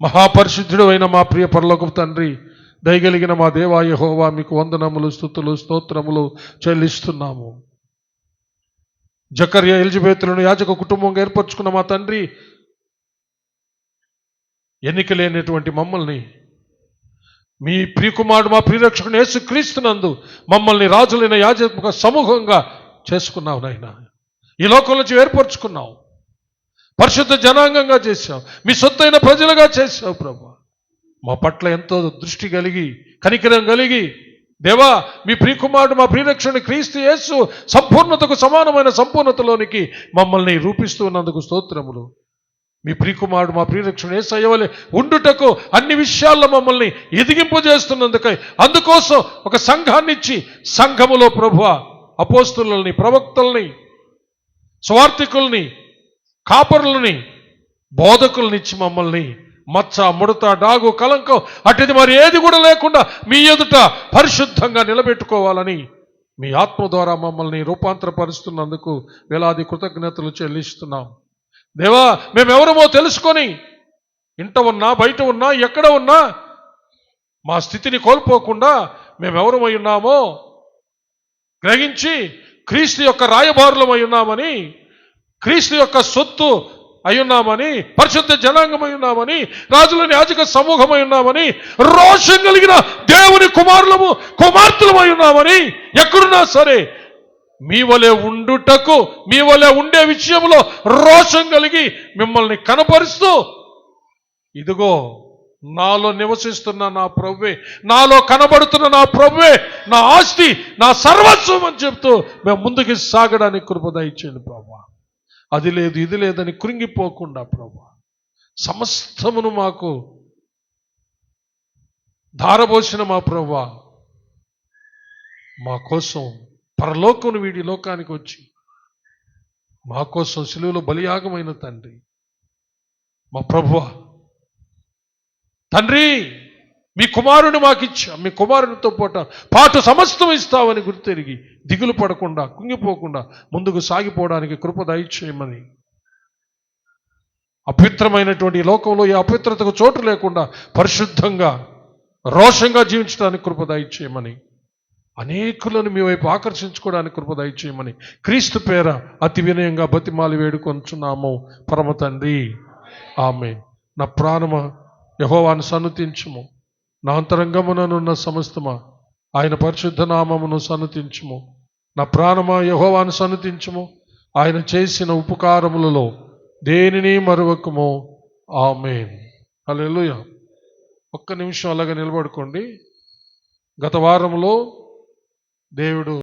మహాపరిశుద్ధుడు అయిన మా ప్రియ పరలోకపు తండ్రి, దయగలిగిన మా దేవా యెహోవా, మీకు వందనములు, స్తుతులు, స్తోత్రములు చెల్లిస్తున్నాము. జకర్యా, ఎలిజబెతులను యాజక కుటుంబంగా ఏర్పరచుకున్న మా తండ్రి, ఎన్నిక లేనటువంటి మమ్మల్ని మీ ప్రియకుమారుడు, మా ప్రియరక్షకుడు యేసుక్రీస్తునందు మమ్మల్ని రాజులైన యాజక సమూహంగా చేసుకున్నావు నాయన. ఈ లోకం నుంచి ఏర్పరచుకున్నావు, పరిశుద్ధ జనాంగంగా చేశావు, మీ సొత్తైన ప్రజలుగా చేశావు ప్రభు. మా పట్ల ఎంతో దృష్టి కలిగి, కనికరం కలిగి, దేవా మీ ప్రియకుమారుడు, మా ప్రియరక్షకుడు క్రీస్తు యేసు సంపూర్ణతకు సమానమైన సంపూర్ణతలోనికి మమ్మల్ని రూపిస్తూ ఉన్నందుకు స్తోత్రములు. మీ ప్రియకుమారుడు, మా ప్రియరక్షకుడు యేసయ్య వలె ఉండుటకు అన్ని విషయాల్లో మమ్మల్ని ఎదిగింపజేస్తున్నందుకై, అందుకోసం ఒక సంఘాన్ని ఇచ్చి, సంఘములో ప్రభువా అపోస్తులని, ప్రవక్తల్ని, స్వార్థికుల్ని, కాపరులని, బోధకుల్ని ఇచ్చి మమ్మల్ని మచ్చ, ముడత, డాగు, కలంకం అటుది మరి ఏది కూడా లేకుండా మీ ఎదుట పరిశుద్ధంగా నిలబెట్టుకోవాలని మీ ఆత్మ ద్వారా మమ్మల్ని రూపాంతరపరుస్తున్నందుకు వేలాది కృతజ్ఞతలు చెల్లిస్తున్నాం. దేవా, మేమెవరమో తెలుసుకొని ఇంట ఉన్నా, బయట ఉన్నా, ఎక్కడ ఉన్నా మా స్థితిని కోల్పోకుండా మేమెవరమై ఉన్నామో గ్రహించి క్రీస్తు యొక్క రాయబారులమై ఉన్నామని, క్రీస్తు యొక్క సొత్తు అయ్యున్నామని, పరిశుద్ధ జనాంగమై ఉన్నామని, రాజులని యాజక సమూహమై ఉన్నామని, రోషం కలిగిన దేవుని కుమారులము కుమార్తెలమై ఉన్నామని ఎక్కడున్నా సరే మీ వలె ఉండుటకు, మీ వలె ఉండే విషయంలో రోషం కలిగి మిమ్మల్ని కనపరుస్తూ, ఇదిగో నాలో నివసిస్తున్న నా ప్రభువే, నాలో కనబడుతున్న నా ప్రభువే నా ఆస్తి, నా సర్వస్వం అని చెప్తూ మేము ముందుకు సాగడానికి కృప దయచేయండి ప్రభువా. అది లేదు ఇది లేదని కృంగిపోకుండా ప్రభువా సమస్తమును మాకు ధారపోసిన మా ప్రభువా మా కోసం పరలోకమును వీడి లోకానికి వచ్చి మా కోసం సిలువలో బలియాగమైన తండ్రి, మా ప్రభువా తండ్రి, మీ కుమారుని మాకిచ్చా, మీ కుమారునితో పాటు సమస్తం ఇస్తావని గుర్తెరిగి దిగులు పడకుండా, కుంగిపోకుండా ముందుకు సాగిపోవడానికి కృప దయచేయమని, అపవిత్రమైనటువంటి లోకంలో ఈ అపవిత్రతకు చోటు లేకుండా పరిశుద్ధంగా రోషంగా జీవించడానికి కృప దయచేయమని, అనేకులను మీ వైపు ఆకర్షించుకోవడానికి కృప దయచేయమని క్రీస్తు పేర అతి వినయంగా బతిమాలి వేడుకొంచున్నాము పరమ తండ్రి, ఆమేన్. నా ప్రాణమా యెహోవాను సన్నుతించుము, నా అంతరంగముననున్న సమస్తమా ఆయన పరిశుద్ధ నామమును సన్నుతించుము. నా ప్రాణమా యెహోవాను సన్నుతించుము, ఆయన చేసిన ఉపకారములలో దేనిని మరువకుము. ఆమేన్. హల్లెలూయా. ఒక్క నిమిషం అలాగా నిలబడుకోండి. గత వారంలో దేవుడు